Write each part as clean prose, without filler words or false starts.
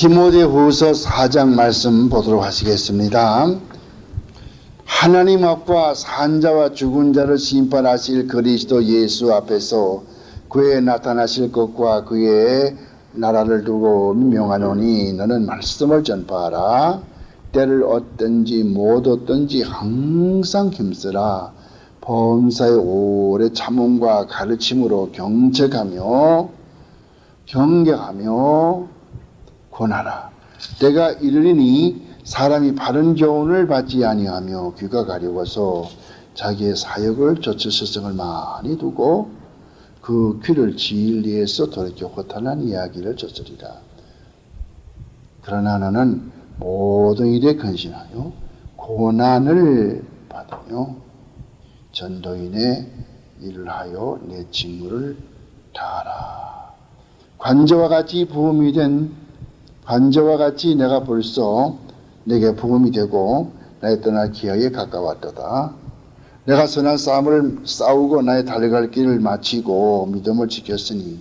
디모데후서 4장 말씀 보도록 하시겠습니다. 하나님 앞과 산자와 죽은 자를 심판하실 그리스도 예수 앞에서 그의 나타나실 것과 그의 나라를 두고 명하노니 너는 말씀을 전파하라. 때를 얻든지 못 얻든지 항상 힘쓰라. 범사의 오래 참음과 가르침으로 경책하며 경계하며 권하라. 때가 이르리니 사람이 바른 교훈을 받지 아니하며 귀가 가려워서 자기의 사역을 좇을 스승을 많이 두고 그 귀를 진리에서 돌이켜 허탄한 이야기를 좇으리라. 그러나 너는 모든 일에 근신하여 고난을 받으며 전도인의 일을 하여 내 직무를 다하라. 관저와 같이 부음이 된 관저와 같이 내가 벌써 내게 부음이 되고 나의 떠날 기회에 가까웠도다. 내가 선한 싸움을 싸우고 나의 달려갈 길을 마치고 믿음을 지켰으니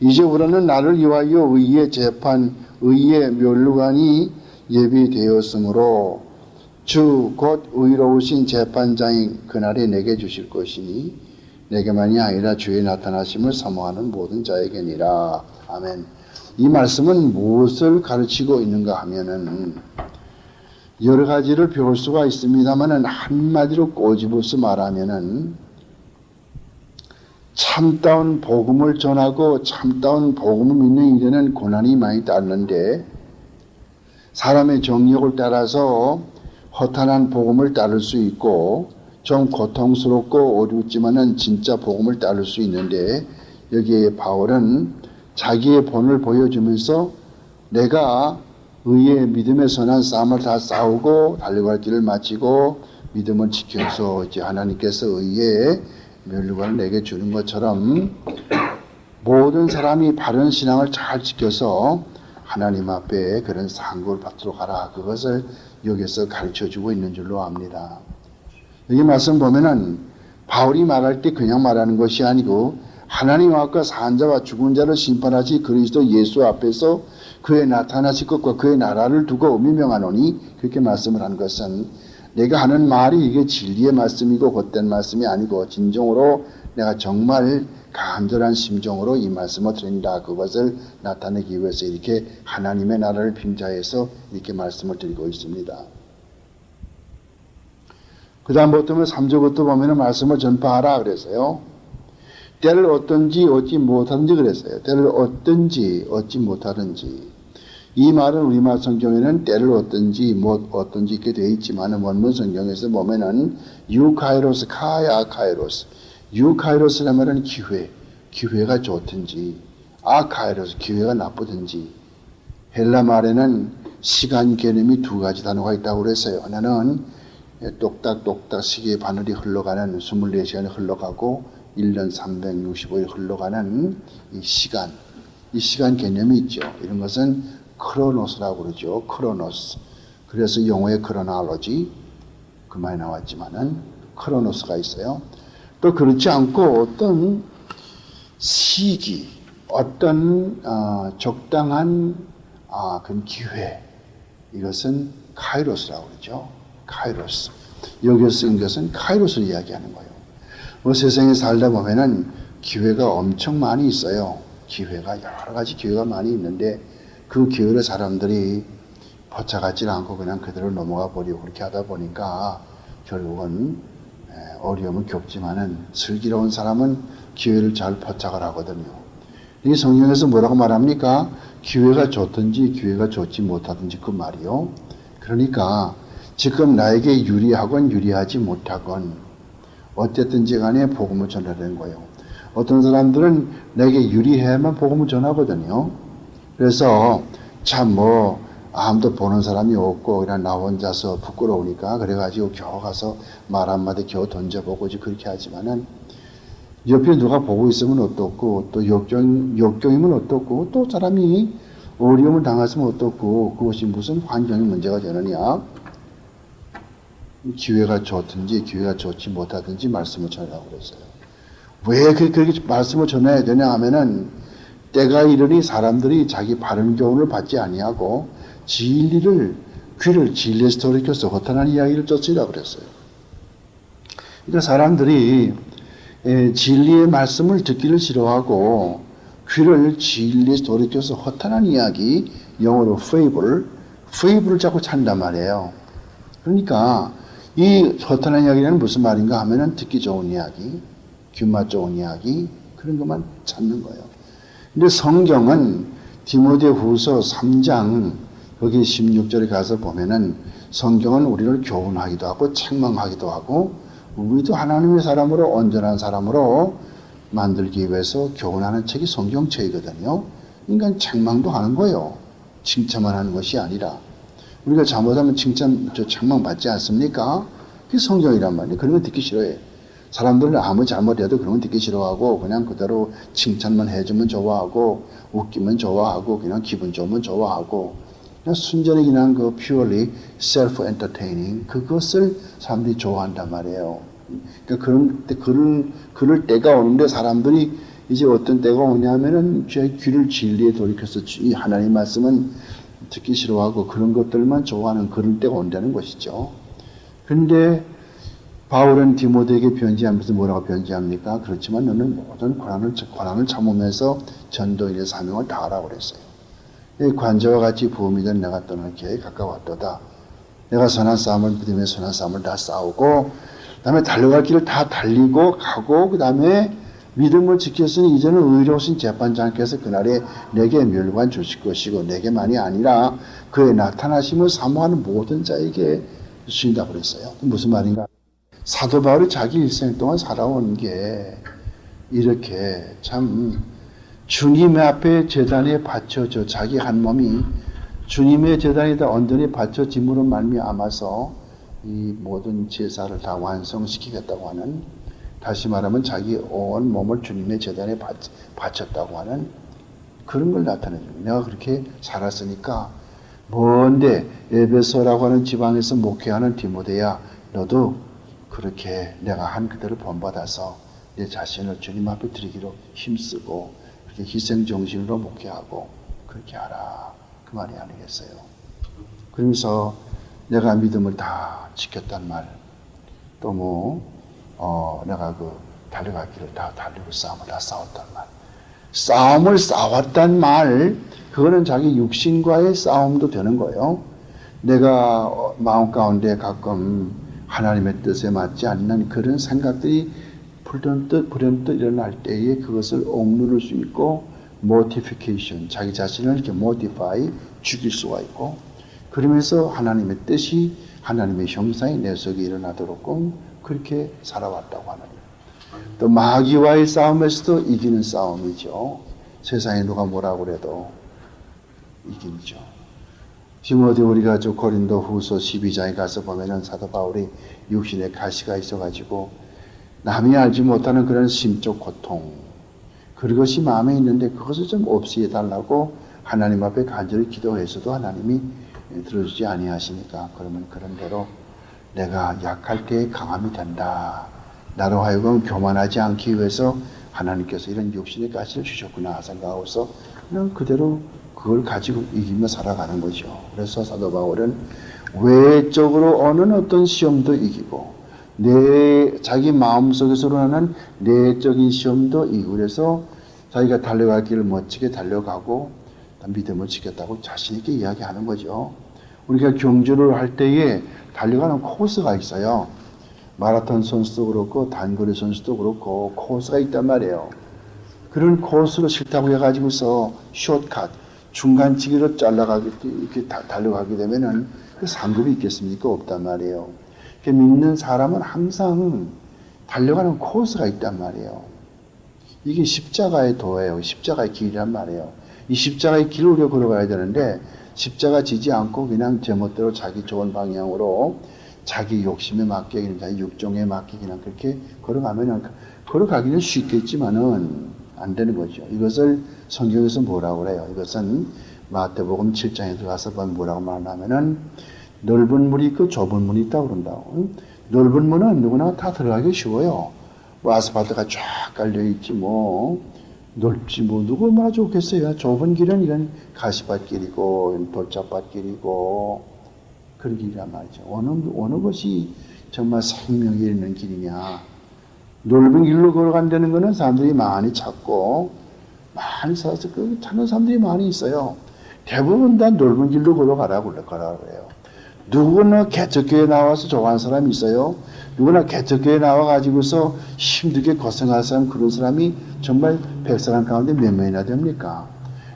이제부터는 나를 위하여 의의 재판, 의의 멸류관이 예비되었으므로 주 곧 의로우신 재판장인 그날에 내게 주실 것이니 내게만이 아니라 주의 나타나심을 사모하는 모든 자에게니라. 아멘. 이 말씀은 무엇을 가르치고 있는가 하면은 여러 가지를 배울 수가 있습니다만은 한마디로 꼬집어서 말하면은 참다운 복음을 전하고 참다운 복음을 믿는 일에는 고난이 많이 따르는데 사람의 정력을 따라서 허탄한 복음을 따를 수 있고 좀 고통스럽고 어렵지만은 진짜 복음을 따를 수 있는데 여기에 바울은 자기의 본을 보여주면서 내가 의의 믿음의 선한 싸움을 다 싸우고 달려갈 길을 마치고 믿음을 지켜서 이제 하나님께서 의의 멸류관을 내게 주는 것처럼 모든 사람이 바른 신앙을 잘 지켜서 하나님 앞에 그런 상급을 받도록 하라. 그것을 여기서 가르쳐주고 있는 줄로 압니다. 여기 말씀 보면은 바울이 말할 때 그냥 말하는 것이 아니고 하나님 앞과 산자와 죽은 자를 심판하시 그리스도 예수 앞에서 그의 나타나실 것과 그의 나라를 두고 미명하노니 그렇게 말씀을 한 것은 내가 하는 말이 이게 진리의 말씀이고 헛된 말씀이 아니고 진정으로 내가 정말 간절한 심정으로 이 말씀을 드린다. 그것을 나타내기 위해서 이렇게 하나님의 나라를 빙자해서 이렇게 말씀을 드리고 있습니다. 그 다음부터 3절부터 보면 말씀을 전파하라 그랬어요. 때를 얻든지 얻지 못하든지 그랬어요. 때를 얻든지 얻지 못하든지. 이 말은 우리말 성경에는 때를 얻든지 못 얻든지 이렇게 되어 있지만 원문 성경에서 보면은 유카이로스, 카야카이로스. 유카이로스라면은 기회가 좋든지, 아카이로스, 기회가 나쁘든지. 헬라 말에는 시간 개념이 두 가지 단어가 있다고 그랬어요. 하나는 똑딱똑딱 시계의 바늘이 흘러가는 24시간이 흘러가고 1년 365일 흘러가는 이 시간 개념이 있죠. 이런 것은 크로노스라고 그러죠. 크로노스. 그래서 영어의 크로놀로지 그 말이 나왔지만은 크로노스가 있어요. 또 그렇지 않고 어떤 시기, 어떤 적당한 그런 기회, 이것은 카이로스라고 그러죠. 카이로스. 여기서 쓴 것은 카이로스를 이야기하는 거예요. 세상에 살다 보면은 기회가 엄청 많이 있어요. 기회가 여러 가지 기회가 많이 있는데 그 기회를 사람들이 포착하지 않고 그냥 그대로 넘어가 버리고 그렇게 하다 보니까 결국은 어려움을 겪지만은 슬기로운 사람은 기회를 잘 포착을 하거든요. 이 성경에서 뭐라고 말합니까? 기회가 좋든지 기회가 좋지 못하든지 그 말이요. 그러니까 지금 나에게 유리하건 유리하지 못하건 어쨌든지 간에 복음을 전하는 거예요. 어떤 사람들은 내게 유리해야만 복음을 전하거든요. 그래서 참 아무도 보는 사람이 없고 그냥 나 혼자서 부끄러우니까 그래가지고 겨우 가서 말 한마디 겨우 던져보고 그렇게 하지만은 옆에 누가 보고 있으면 어떻고 또 역경이면 어떻고 또 사람이 어려움을 당했으면 어떻고 그것이 무슨 환경의 문제가 되느냐. 기회가 좋든지 기회가 좋지 못하든지 말씀을 전하라고 그랬어요. 왜 그렇게 말씀을 전해야 되냐 하면은 때가 이르니 사람들이 자기 바른 교훈을 받지 아니하고 진리를 귀를 진리에서 돌이켜서 허탄한 이야기를 쫓으라 그랬어요. 그러니까 사람들이 진리의 말씀을 듣기를 싫어하고 귀를 진리에서 돌이켜서 허탄한 이야기, 영어로 fable을 자꾸 찾는단 말이에요. 그러니까 이 허탄한 이야기는 무슨 말인가 하면은 듣기 좋은 이야기, 귀맛 좋은 이야기, 그런 것만 찾는 거예요. 근데 성경은 디모데후서 3장 거기 16절에 가서 보면은 성경은 우리를 교훈하기도 하고 책망하기도 하고 우리도 하나님의 사람으로 온전한 사람으로 만들기 위해서 교훈하는 책이 성경책이거든요. 그러니까 책망도 하는 거예요. 칭찬만 하는 것이 아니라 우리가 잘못하면 책망 받지 않습니까? 그게 성경이란 말이에요. 그런 거 듣기 싫어해. 사람들은 아무 잘못해도 그런 거 듣기 싫어하고 그냥 그대로 칭찬만 해주면 좋아하고 웃기면 좋아하고 그냥 기분 좋으면 좋아하고 그냥 순전히 그냥 그 purely self-entertaining 그것을 사람들이 좋아한단 말이에요. 그러니까 그럴 때가 오는데 사람들이 이제 어떤 때가 오냐면은 제 귀를 진리에 돌이켜서 이 하나님 말씀은 듣기 싫어하고 그런 것들만 좋아하는 그럴 때가 온다는 것이죠. 그런데 바울은 디모데에게 편지하면서 뭐라고 편지합니까? 그렇지만 너는 모든 고난을 참으면서 전도인의 사명을 다하라고 그랬어요. 관저와 같이 부음이 된 내가 떠날 기회에 가까웠도다. 내가 선한 싸움을 믿으며 선한 싸움을 다 싸우고 그 다음에 달려갈 길을 다 달리고 가고 그 다음에 믿음을 지켰으니 이제는 의로우신 재판장께서 그날에 내게 멸관 주실 것이고 내게만이 아니라 그의 나타나심을 사모하는 모든 자에게 주신다고 그랬어요. 무슨 말인가? 사도 바울이 자기 일생 동안 살아온 게 이렇게 참 주님의 앞에 제단에 바쳐져 자기 한 몸이 주님의 제단에다 온전히 바쳐짐으로 말미암아서 이 모든 제사를 다 완성시키겠다고 하는 다시 말하면 자기 온 몸을 주님의 제단에 바쳤다고 하는 그런 걸 나타내줍니다. 내가 그렇게 살았으니까 먼데 에베소라고 하는 지방에서 목회하는 디모데야 너도 그렇게 내가 한 그대로 본받아서 내 자신을 주님 앞에 드리기로 힘쓰고 그렇게 희생정신으로 목회하고 그렇게 하라 그 말이 아니겠어요. 그러면서 내가 믿음을 다 지켰단 말 또 내가 그 달려갈 길을 다 달리고 싸움을 다 싸웠단 말 싸움을 싸웠단 말 그거는 자기 육신과의 싸움도 되는 거예요. 내가 마음 가운데 가끔 하나님의 뜻에 맞지 않는 그런 생각들이 불현듯 일어날 때에 그것을 억누를 수 있고 mortification, 자기 자신을 이렇게 mortify, 죽일 수가 있고 그러면서 하나님의 뜻이 하나님의 형상이 내 속에 일어나도록 그렇게 살아왔다고 하는 또 마귀와의 싸움에서도 이기는 싸움이죠. 세상에 누가 뭐라고 그래도 이기죠. 디모데 우리가 저 고린도 후서 12장에 가서 보면은 사도 바울이 육신에 가시가 있어가지고 남이 알지 못하는 그런 심적 고통 그것이 마음에 있는데 그것을 좀 없애달라고 하나님 앞에 간절히 기도해서도 하나님이 들어주지 아니하시니까 그러면 그런 대로 내가 약할 때에 강함이 된다. 나로 하여금 교만하지 않기 위해서 하나님께서 이런 육신의 가시를 주셨구나 생각하고서 그냥 그대로 그걸 가지고 이기며 살아가는 거죠. 그래서 사도 바울은 외적으로 오는 어떤 시험도 이기고 자기 마음속에서 일어나는 내적인 시험도 이기고 그래서 자기가 달려갈 길을 멋지게 달려가고 믿음을 지켰다고 자신 있게 이야기하는 거죠. 우리가 경주를 할 때에 달려가는 코스가 있어요. 마라톤 선수도 그렇고 단거리 선수도 그렇고 코스가 있단 말이에요. 그런 코스를 싫다고 해가지고서 숏컷 중간치기로 잘라가게 이렇게 달려가게 되면은 그 상급이 있겠습니까? 없단 말이에요. 믿는 사람은 항상 달려가는 코스가 있단 말이에요. 이게 십자가의 도예요. 십자가의 길이란 말이에요. 이 십자가의 길을 우리가 걸어가야 되는데 십자가 지지 않고 그냥 제멋대로 자기 좋은 방향으로 자기 욕심에 맞게 그냥 자기 육종에 맞게 그냥 그렇게 걸어가기는 쉽겠지만은 안 되는 거죠. 이것을 성경에서 뭐라고 그래요? 이것은 마태복음 7장에 들어가서 보면 뭐라고 말하냐면은 넓은 문이 있고 좁은 문이 있다고 그런다고. 넓은 문은 누구나 다 들어가기 쉬워요. 뭐 아스팔트가 쫙 깔려 있지 넓지 뭐 누가 얼마나 좋겠어요. 좁은 길은 이런 가시밭길이고 돌짝밭길이고 그런 길이란 말이죠. 어느 것이 정말 생명이 있는 길이냐. 넓은 길로 걸어간다는 것은 사람들이 많이 찾고 많이 찾아서 그 찾는 사람들이 많이 있어요. 대부분 다 넓은 길로 걸어가라고 그래요. 누구나 개척교회 나와서 좋아하는 사람이 있어요. 누구나 개척교회 나와가지고서 힘들게 고생할 사람, 그런 사람이 정말 100사람 가운데 몇 명이나 됩니까?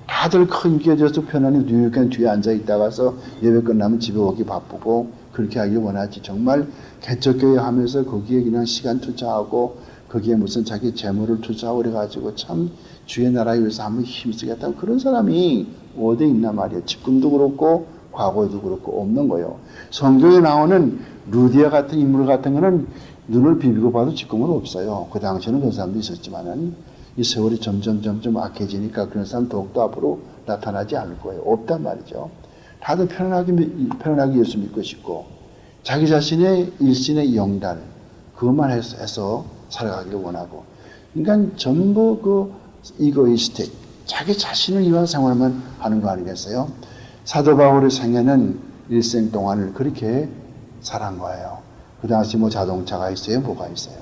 다들 큰 길에 져서 편안히 뉴욕한 뒤에 앉아있다가서 예배 끝나면 집에 오기 바쁘고 그렇게 하길 원하지. 정말 개척교회 하면서 거기에 그냥 시간 투자하고 거기에 무슨 자기 재물을 투자하고 그래가지고 참 주의 나라에 위해서 한번 힘쓰겠다는 그런 사람이 어디 있나 말이에요. 지금도 그렇고 과거에도 그렇고 없는 거예요. 성경에 나오는 루디아 같은 인물 같은 거는 눈을 비비고 봐도 지금은 없어요. 그 당시에는 그런 사람도 있었지만은 이 세월이 점점 악해지니까 그런 사람 더욱더 앞으로 나타나지 않을 거예요. 없단 말이죠. 다들 편안하게 예수 믿고 싶고 자기 자신의 일신의 영달 그것만 해서 살아가기를 원하고 그러니까 전부 그 이고이스틱 자기 자신을 위한 생활만 하는 거 아니겠어요? 사도 바울의 생애는 일생 동안을 그렇게 살한 거예요. 그 당시 뭐 자동차가 있어요? 뭐가 있어요?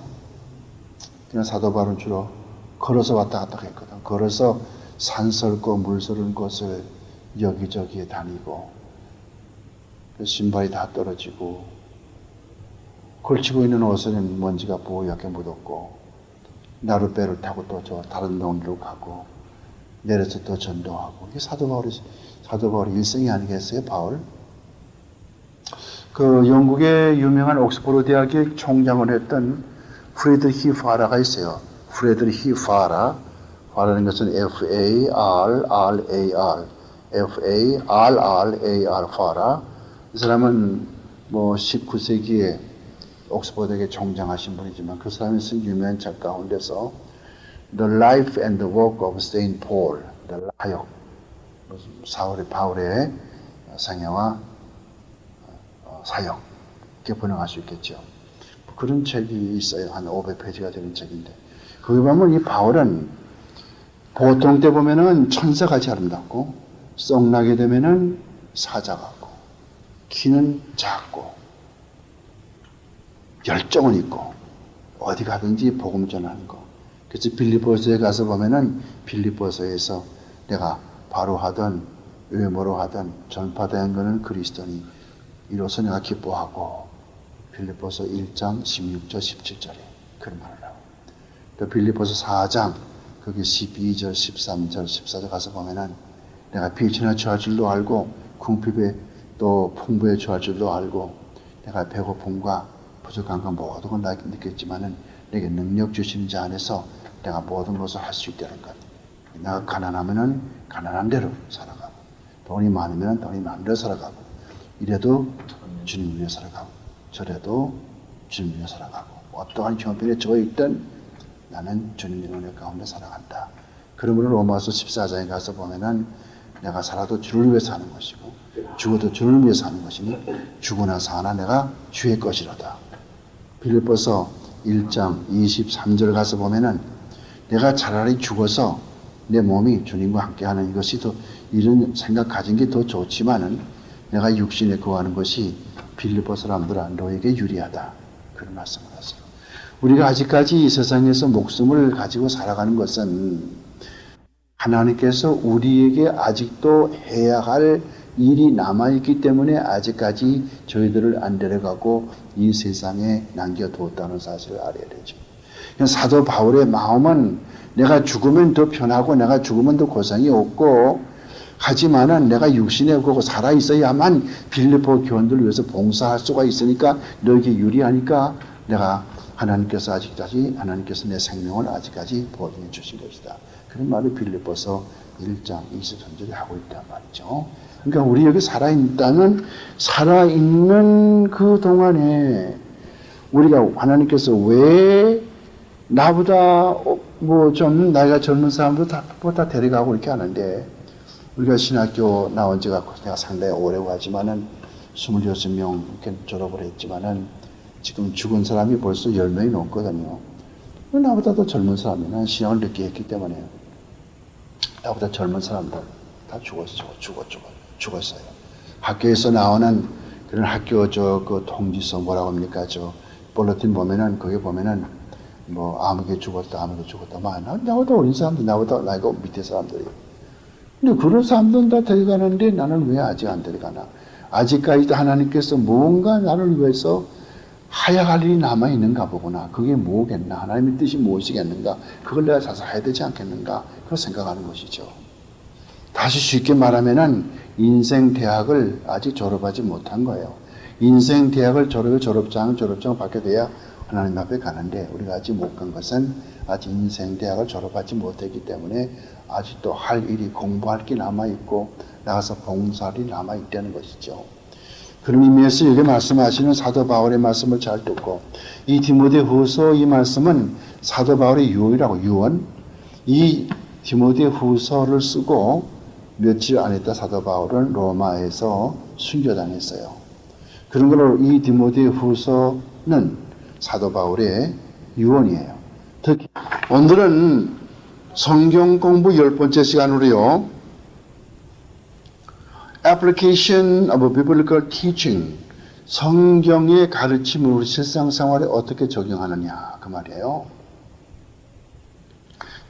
그냥 사도 바울은 주로 걸어서 왔다 갔다 했거든. 걸어서 산설고 물서른 곳을 여기저기에 다니고 신발이 다 떨어지고 걸치고 있는 옷에는 먼지가 뽀얗게 묻었고 나룻배를 타고 또 저 다른 동네로 가고 내려서 또 전도하고 이게 사도 바울의 일생이 아니겠어요, 바울? 그 영국의 유명한 옥스퍼드 대학의 총장을 했던 프레드리히 파라가 있어요. 프레드리히 파라는 것은 F-A-R-R-A-R 파라. 이 사람은 뭐 19세기에 옥스퍼드에 총장하신 분이지만 그 사람이 쓴 유명한 책 가운데서 The Life and the Work of Saint Paul, 사역, 바울의 생애와 사역, 이렇게 번역할 수 있겠죠. 그런 책이 있어요. 한 500페이지가 되는 책인데 거기 보면 이 바울은 보통 때 보면은 천사같이 아름답고 썩나게 되면은 사자 같고 키는 작고 열정은 있고 어디 가든지 복음 전하는 거. 그래서 빌립보서에 가서 보면은 빌립보서에서 내가 바로 하던 외모로 하던 전파된 거는 그리스도니 이로써 내가 기뻐하고 빌립보서 1장 16절 17절에 그런 말을 하고 또 빌립보서 4장 거기 12절 13절 14절 가서 보면은 내가 비천에 처할 줄도 알고 궁핍에 또 풍부에 처할 줄도 알고 내가 배고픔과 부족한 건 모든 걸 느꼈지만은 내게 능력 주시는 자 안에서 내가 모든 것을 할 수 있다는 것. 내가 가난하면은 가난한 대로 살아가고 돈이 많으면 돈이 많은 대로 살아가고 이래도 주님 위해 살아가고 저래도 주님 위해 살아가고 어떠한 형편에 처해 있든 나는 주님의 은혜 가운데 살아간다. 그러므로 로마서 14장에 가서 보면은 내가 살아도 주를 위해 사는 것이고 죽어도 주를 위해 사는 것이니 죽으나 사나 내가 주의 것이로다. 빌립보서 1장 23절 가서 보면은 내가 차라리 죽어서 내 몸이 주님과 함께하는 이것이 더 이런 생각 가진 게 더 좋지만은 내가 육신에 거하는 것이 빌립보 사람들아 너에게 유리하다. 그런 말씀을 하세요. 우리가 아직까지 이 세상에서 목숨을 가지고 살아가는 것은 하나님께서 우리에게 아직도 해야 할 일이 남아있기 때문에 아직까지 저희들을 안 데려가고 이 세상에 남겨두었다는 사실을 알아야 되죠. 사도 바울의 마음은 내가 죽으면 더 편하고 내가 죽으면 더 고생이 없고 하지만은 내가 육신에 오고 살아있어야만 빌립보 교원들을 위해서 봉사할 수가 있으니까 너에게 유리하니까 내가 하나님께서 내 생명을 아직까지 보증해 주신 것이다. 그런 말을 빌립보서 1장 23절에 하고 있단 말이죠. 그러니까 우리 여기 살아있는 그 동안에 우리가 하나님께서 왜 나보다 뭐 좀 나이가 젊은 사람보다 데려가고 이렇게 하는데 우리가 신학교 나온 지가 내가 상당히 오래고 하지만은 26명 이렇게 졸업을 했지만은 지금 죽은 사람이 벌써 10명이 넘거든요. 나보다 더 젊은 사람이 난 신학을 늦게 했기 때문에 나보다 젊은 사람들 다 죽었어요. 학교에서 나오는 그런 학교 그 통지서 뭐라고 합니까? 볼러틴 보면은 거기 보면은 뭐 아무개 죽었다 나보다 어린 사람들 나보다 나이가 밑에 사람들이. 근데 그런 사람들은 다 데려가는데 나는 왜 아직 안 데려가나? 아직까지도 하나님께서 뭔가 나를 위해서 하야할 일이 남아있는가 보구나. 그게 뭐겠나? 하나님의 뜻이 무엇이겠는가? 그걸 내가 가서 해야 되지 않겠는가? 그걸 생각하는 것이죠. 다시 쉽게 말하면은 인생 대학을 아직 졸업하지 못한 거예요. 인생 대학을 졸업장 받게 돼야 하나님 앞에 가는데 우리가 아직 못 간 것은 아직 인생 대학을 졸업하지 못했기 때문에 아직도 할 일이 공부할 게 남아있고 나가서 봉사할 일이 남아있다는 것이죠. 그런 의미에서 여기 말씀하시는 사도 바울의 말씀을 잘 듣고 이 디모데후서 이 말씀은 사도 바울의 유언 이 디모데후서를 쓰고 며칠 안 있다 사도 바울은 로마에서 순교당했어요. 그런 걸로 이 디모데후서는 사도 바울의 유언이에요. 특히 오늘은 성경 공부 10번째 시간으로요. Application of Biblical Teaching, 성경의 가르침을 우리 실생활에 어떻게 적용하느냐 그 말이에요.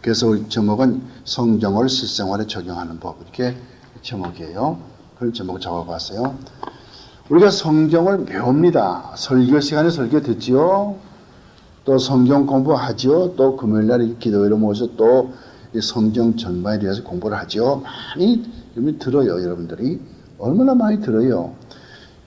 그래서 우리 제목은 성경을 실생활에 적용하는 법 이렇게 제목이에요. 그런 제목 잡아봤어요. 우리가 성경을 배웁니다. 설교 시간에 설교 듣지요. 또 성경 공부하지요. 또 금요일날 기도회로 모여서 또 성경 전반에 대해서 공부를 하죠. 많이 들어요. 여러분들이 얼마나 많이 들어요.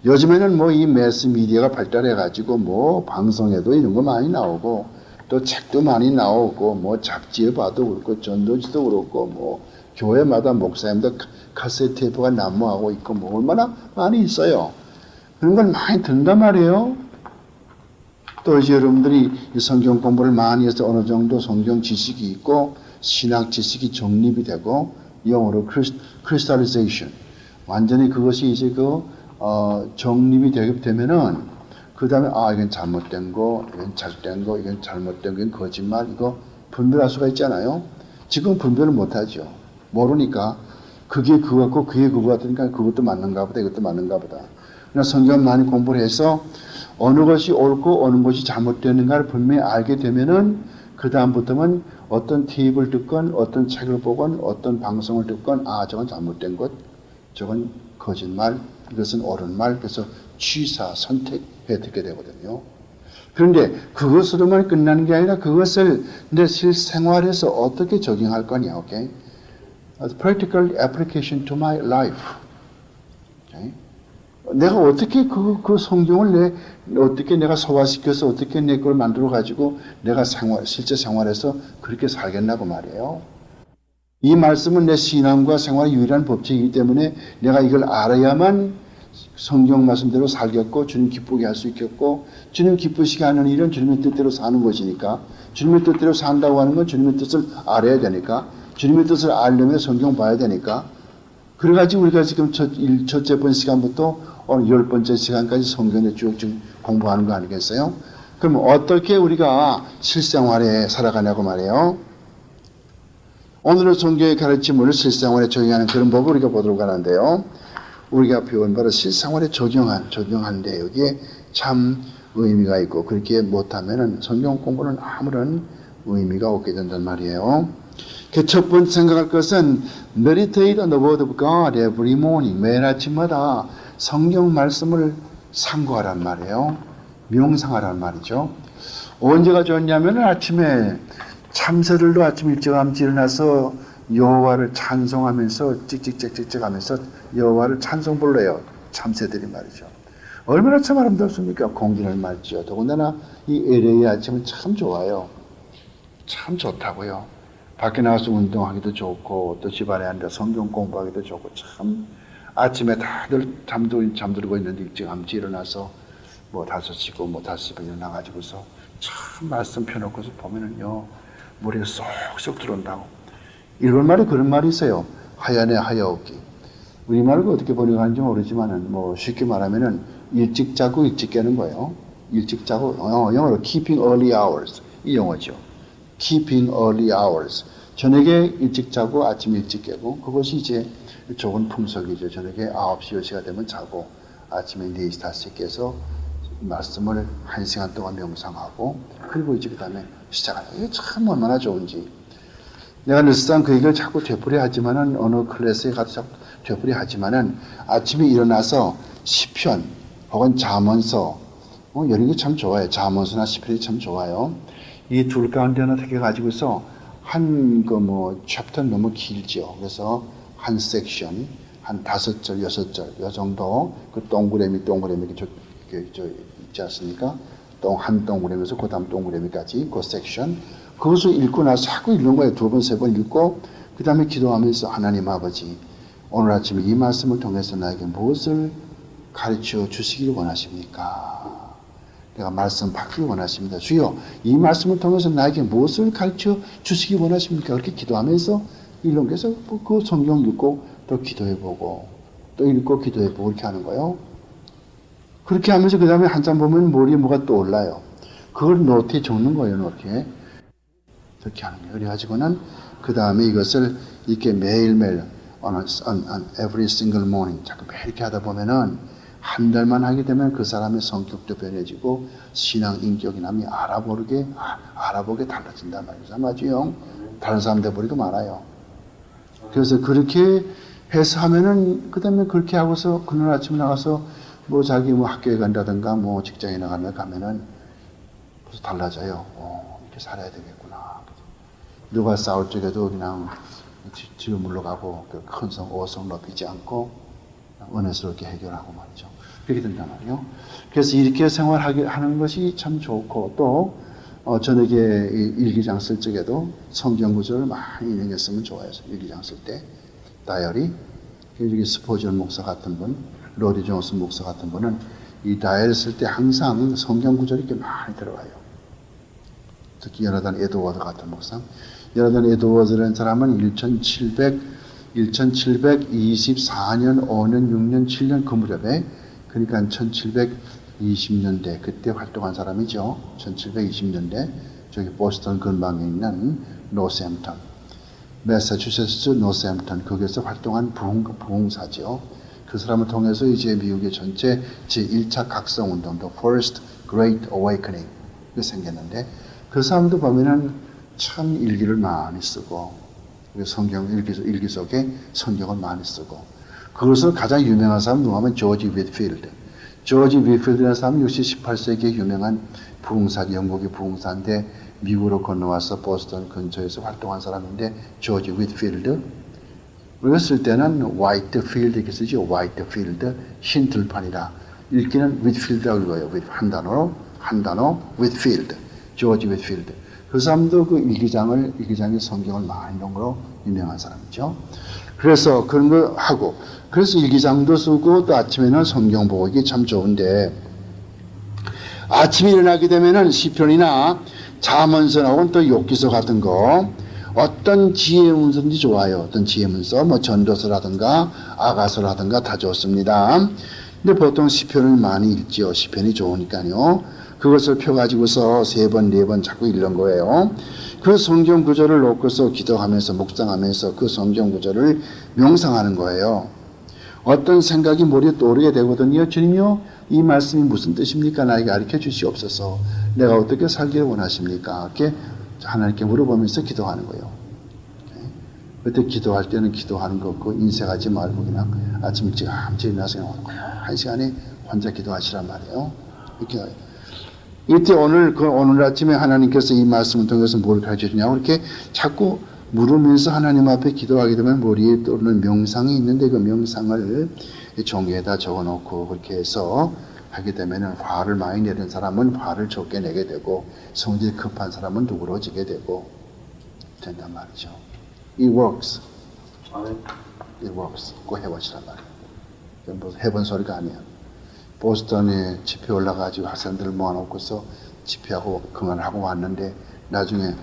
요즘에는 뭐 이 매스 미디어가 발달해 가지고 뭐 방송에도 이런 거 많이 나오고 또 책도 많이 나오고 뭐 잡지에 봐도 그렇고 전도지도 그렇고 뭐 교회마다 목사님도 카세트 테이프가 난무하고 있고 뭐 얼마나 많이 있어요. 그런 걸 많이 듣는단 말이에요. 또 이제 여러분들이 이 성경 공부를 많이 해서 어느 정도 성경 지식이 있고 신학 지식이 정립이 되고 영어로 크리스탈리제이션 완전히 그것이 이제 정립이 되게 되면은 그 다음에 이건 잘못된 거, 이건 잘된 거, 이건 잘못된 거, 이건 거짓말 이거 분별할 수가 있잖아요. 지금 분별을 못하죠. 모르니까 그게 그거 같고 그게 그거 같으니까 그것도 맞는가 보다 이것도 맞는가 보다. 그러나 성경 많이 공부를 해서 어느 것이 옳고 어느 것이 잘못되는가를 분명히 알게 되면은 그 다음부터는 어떤 테이프를 듣건 어떤 책을 보건 어떤 방송을 듣건 저건 잘못된 것, 저건 거짓말, 이것은 옳은 말, 그래서 취사, 선택해 듣게 되거든요. 그런데 그것으로만 끝나는 게 아니라 그것을 내 실생활에서 어떻게 적용할 거냐, 오케이? Practical application to my life. 오케이? 내가 어떻게 그 성경을 어떻게 내가 소화시켜서 어떻게 내 걸 만들어 가지고 내가 실제 생활에서 그렇게 살겠냐고 말이에요. 이 말씀은 내 신앙과 생활의 유일한 법칙이기 때문에 내가 이걸 알아야만 성경 말씀대로 살겠고 주님 기쁘게 할 수 있겠고 주님 기쁘시게 하는 일은 주님의 뜻대로 사는 것이니까 주님의 뜻대로 산다고 하는 건 주님의 뜻을 알아야 되니까 주님의 뜻을 알려면 성경 봐야 되니까 그래가지고 우리가 지금 첫째 번 시간부터 오늘 10번째 시간까지 성경에 쭉 공부하는 거 아니겠어요? 그럼 어떻게 우리가 실생활에 살아가냐고 말이에요. 오늘은 성경의 가르침을 실생활에 적용하는 그런 법을 우리가 보도록 하는데요. 우리가 배운 바로 실생활에 적용하는데 여기에 참 의미가 있고 그렇게 못하면은 성경 공부는 아무런 의미가 없게 된단 말이에요. 그 첫 번째 생각할 것은 meditate on the word of God every morning. 매일 아침마다 성경 말씀을 상고하란 말이에요. 명상하란 말이죠. 언제가 좋냐면 아침에 참새들도 아침 일찌감치 일어나서 여호와를 찬송하면서 찍찍찍찍찍 하면서 여호와를 찬송 불러요. 참새들이 말이죠. 얼마나 참 아름답습니까? 공기를 맞죠. 더군다나 이 LA 아침은 참 좋아요. 참 좋다고요. 밖에 나가서 운동하기도 좋고 또 집안에 앉아 성경 공부하기도 좋고 참 아침에 다들 잠들고 있는데 일찌감치 일어나서 뭐 5시고 뭐 5시에 일어나가지고서 참 말씀 펴놓고서 보면은요 머리가 쏙쏙 들어온다고. 일본 말에 그런 말이 있어요. 하얀에 하여오기. 우리말로 어떻게 번역하는지 모르지만은 뭐 쉽게 말하면은 일찍 자고 일찍 깨는 거예요. 일찍 자고 영어로 keeping early hours 이 영어죠. keeping early hours. 저녁에 일찍 자고 아침 일찍 깨고 그것이 이제 좋은 풍속이죠. 저녁에 9시, 10시가 되면 자고 아침에 4시, 5시에 깨서 말씀을 1시간 동안 명상하고 그리고 이제 그 다음에 시작하는 이게 참 얼마나 좋은지. 내가 늘상 그 얘기를 자꾸 되풀이하지만은 어느 클래스에 가서 자꾸 되풀이하지만은 아침에 일어나서 시편 혹은 잠언서 이런 게 참 좋아요. 잠언서나 시편이 참 좋아요. 이 둘 가운데 하나 택해 가지고서 한 챕터 너무 길죠. 그래서 한 섹션 한 5절, 6절 요 정도 그 동그라미 있지 않습니까? 한 동그라미에서 그 다음 동그라미까지 그 섹션 그것을 읽고 나서 자꾸 읽는 거예요. 2번, 3번 읽고 그 다음에 기도하면서 하나님 아버지 오늘 아침에 이 말씀을 통해서 나에게 무엇을 가르쳐 주시기를 원하십니까? 내가 말씀 받기를 원하십니다. 주여 이 말씀을 통해서 나에게 무엇을 가르쳐 주시기 원하십니까? 그렇게 기도하면서 읽는 게서 그 성경 읽고 또 기도해보고 또 읽고 기도해보고 이렇게 하는 거예요. 그렇게 하면서 그 다음에 한참 보면 머리에 뭐가 떠올라요. 그걸 노트에 적는 거예요. 노트에. 그렇게 하는 거예요. 그래가지고는 그 다음에 이것을 이렇게 매일매일 on every single morning 자꾸 매일 이렇게 하다 보면은 한 달만 하게 되면 그 사람의 성격도 변해지고 신앙 인격이 남이 알아보게 달라진단 말이죠. 맞죠? 다른 사람들 보니까 많아요. 그래서 그렇게 해서 하면은 그 다음에 그렇게 하고서 그날 아침 나가서 자기 학교에 간다든가 직장에 가면은 벌써 달라져요. 이렇게 살아야 되겠구나. 누가 싸울 적에도 그냥 뒤로 물러가고 큰 오성 높이지 않고 은혜스럽게 해결하고 말이죠. 그렇게 된단 말이에요. 그래서 이렇게 생활하는 것이 참 좋고 또 저녁에 일기장 쓸 적에도 성경 구절을 많이 인용했으면 좋아요. 일기장 쓸 때 다이어리 여기 스포전 목사 같은 분, 로디 존스 목사 같은 분은 이 다이어리 쓸 때 항상 성경 구절이 이렇게 많이 들어가요. 특히 여나단 에드워드 같은 목사. 여나단 에드워드라는 사람은 1724년, 5년, 6년, 7년 그 무렵에 그러니까 1720년대 그때 활동한 사람이죠. 1720년대 저기 보스턴 근방에 있는 노샘턴, 매사추세츠 노샘턴 거기서 활동한 부흥사죠. 그 사람을 통해서 이제 미국의 전체 제1차 각성운동도 First Great Awakening 그 생겼는데 그 사람도 보면은 참 일기를 많이 쓰고 성경 일기 속에 성경을 많이 쓰고 그것을 가장 유명한 사람 누구하면 조지 윗필드. 조지 윗필드라는 사람은 역시 18세기에 유명한 부흥사, 영국의 부흥사인데 미국으로 건너와서 보스턴 근처에서 활동한 사람인데 조지 윗필드. 우리가 쓸 때는 화이트필드 이렇게 쓰죠. 화이트필드, 흰 들판이라. 읽기는 윗필드라고 읽어요. 한 단어, 윗필드. 조지 윗필드. 그 사람도 그 일기장의 성경을 많이 읽은 거로 유명한 사람이죠. 그래서 그런 거 하고, 그래서 일기장도 쓰고 또 아침에는 성경 보고 이게 참 좋은데, 아침에 일어나게 되면은 시편이나 잠언서나 또 욥기서 같은 거, 어떤 지혜문서인지 좋아요. 어떤 지혜문서, 전도서라든가 아가서라든가 다 좋습니다. 근데 보통 시편을 많이 읽죠. 시편이 좋으니까요. 그것을 펴가지고서 3번, 4번 자꾸 읽는 거예요. 그 성경 구절을 놓고서 기도하면서 묵상하면서 그 성경 구절을 명상하는 거예요. 어떤 생각이 머리에 떠오르게 되거든요. 주님이요, 이 말씀이 무슨 뜻입니까? 나에게 가르쳐 주시옵소서. 내가 어떻게 살기를 원하십니까? 이렇게 하나님께 물어보면서 기도하는 거예요. 그때 기도할 때는 기도하는 거 없고 인색하지 말고 그냥 아침 일찍 일어나서 그냥 한 시간에 혼자 기도하시란 말이에요. 이렇게 이때 오늘 아침에 하나님께서 이 말씀을 통해서 뭘 가르쳐 주냐고 이렇게 자꾸 물으면서 하나님 앞에 기도하게 되면 머리에 떠오르는 명상이 있는데 그 명상을 종이에다 적어놓고 그렇게 해서 하게 되면은 화를 많이 내는 사람은 화를 적게 내게 되고 성질이 급한 사람은 누그러지게 되고 된단 말이죠. It works. It works. 꼭 해보시란 말이에요. 뭐 해본 소리가 아니에요. 보스턴에 집회 올라가지고 학생들 모아놓고서 집회하고 그만하고 왔는데 나중에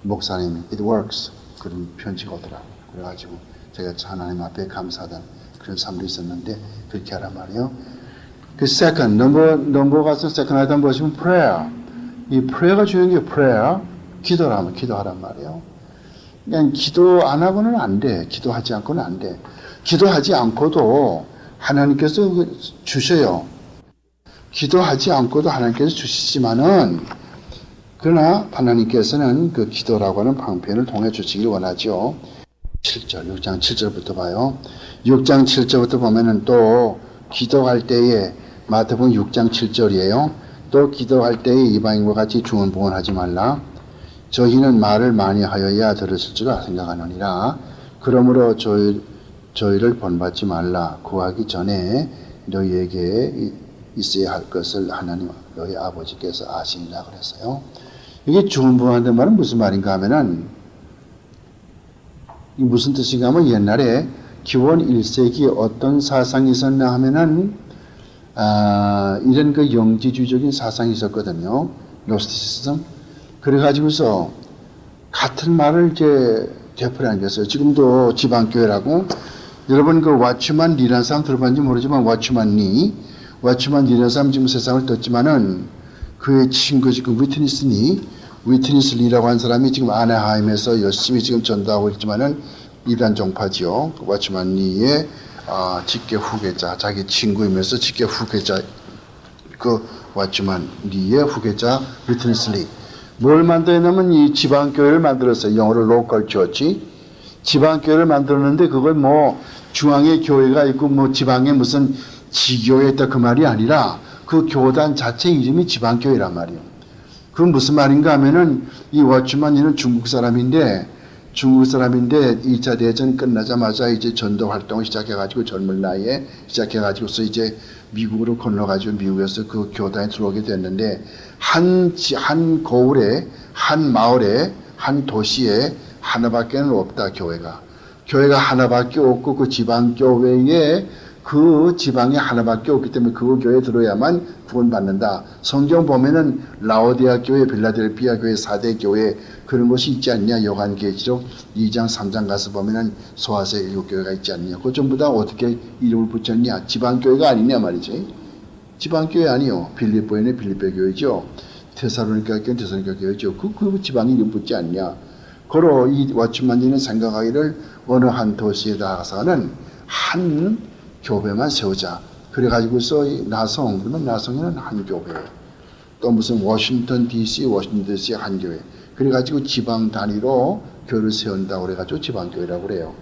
목사님이 It works. 그런 편지가 오더라고요. 그래가지고 제가 하나님 앞에 감사하던 그런 삶도 있었는데 그렇게 하란 말이에요. 그 second, 넘버가서 second 하단 보시면 prayer. 이 prayer가 중요한 게 prayer. 기도하란 말이에요. 그냥 기도 안 하고는 안 돼. 기도하지 않고는 안 돼. 기도하지 않고도 하나님께서 주셔요. 기도하지 않고도 하나님께서 주시지만은 그러나 하나님께서는 그 기도라고 하는 방편을 통해 주시길 원하죠. 7절, 6장 7절부터 봐요. 6장 7절부터 보면은 또 기도할 때에 마태복음 6장 7절이에요. 또 기도할 때에 이방인과 같이 중언부언하지 말라. 저희는 말을 많이 하여야 들으실 줄 생각하느니라. 그러므로 저희를 본받지 말라. 구하기 전에 너희에게 있어야 할 것을 하나님 너희 아버지께서 아시니라 그랬어요. 이게 중언부언한다는 말은 무슨 말인가 하면은 무슨 뜻인가 하면 옛날에 기원 1세기에 어떤 사상이 있었나 하면은 이런 그 영지주의적인 사상이 있었거든요. 노스티시즘. 그래가지고서 같은 말을 이제 되풀이한 게 있어요. 지금도 지방교회라고 여러분 그 와츠만 리라는 사람 들어봤는지 모르지만 와츠만 리라는 사람 지금 세상을 떴지만은 그의 친구 지금 위트니스 리라고 하는 사람이 지금 아나하임에서 열심히 지금 전도하고 있지만은 이단 종파지요. 와츠만 리의 직계 후계자, 자기 친구이면서 직계 후계자, 그 와츠만 리의 후계자 위트니스 리. 뭘 만들었냐면 이 지방교회를 만들었어요. 영어로 로컬 처치. 지방교회를 만들었는데 그걸 뭐 중앙에 교회가 있고 뭐 지방에 무슨 지교회 있다 그 말이 아니라 그 교단 자체 이름이 지방교회란 말이에요. 그건 무슨 말인가 하면은 이 워츠만이는 중국 사람인데 2차 대전 끝나자마자 이제 전도 활동을 시작해가지고 젊은 나이에 시작해가지고서 이제 미국으로 건너가지고 미국에서 그 교단에 들어오게 됐는데 한 고을에, 한 마을에, 한 도시에 하나밖에는 없다, 교회가. 교회가 하나밖에 없고 그 지방교회에 그 지방에 하나밖에 없기 때문에 그 교회에 들어야만 구원받는다. 성경 보면은 라오디아 교회, 빌라델피아 교회, 4대 교회 그런 것이 있지 않냐. 요한계시록 2장, 3장 가서 보면은 소아세 7교회가 있지 않냐. 그 전부 다 어떻게 이름을 붙였냐. 지방교회가 아니냐 말이지. 지방교회 아니요. 빌립보에는 빌립보 교회죠. 테살로니가 교회는 테살로니가 교회죠. 그 지방에 이름 붙지 않냐. 고로 이 와츠만리는 생각하기를 어느 한 도시에 나가서는 한 교회만 세우자. 그래가지고서 그러면 나성에는 한 교회. 또 무슨 워싱턴 DC 한 교회. 그래가지고 지방 단위로 교회를 세운다고 그래가지고 지방교회라고 그래요.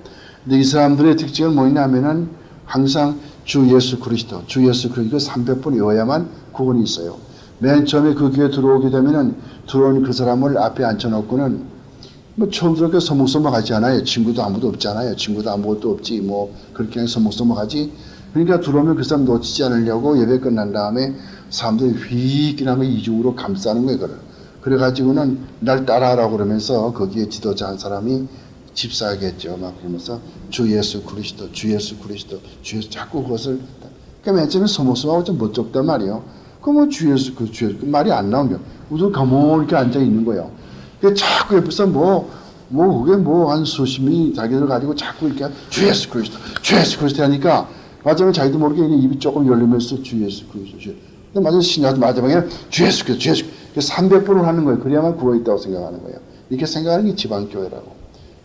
근데 이 사람들의 특징은 뭐냐 하면은 항상 주 예수 그리스도 300번 외워야만 구원이 있어요. 맨 처음에 그 교회 들어오게 되면은 들어온 그 사람을 앞에 앉혀놓고는 뭐 처음 들어오게 서먹서먹하지 않아요. 친구도 아무도 없잖아요. 친구도 아무것도 없지. 뭐 그렇게 그냥 서먹서먹하지. 그러니까 들어오면 그 사람 놓치지 않으려고 예배 끝난 다음에 사람들이 휘익이라고 이중으로 감싸는 거예요. 그래가지고는 날 따라하라고 그러면서 거기에 지도자 한 사람이 집사하겠죠. 막 그러면서 주 예수 그리스도 자꾸 그것을 그러니까 맨 처음에 서먹서먹하고 좀 멋쩍단 말이에요. 그러면 주 예수 그 말이 안 나오죠. 우선 가만히 이렇게 앉아 있는 거예요. 자꾸 옆에서 그게 한 수십 명이 자기들 가지고 자꾸 이렇게 주 예수 그리스도 하니까 마지막에 자기도 모르게 입이 조금 열리면서 주 예수 그리스도. 근데 마지막에 주 예수 그리스도 300번을 하는 거예요. 그래야만 구워 있다고 생각하는 거예요. 이렇게 생각하는 게 지방교회라고.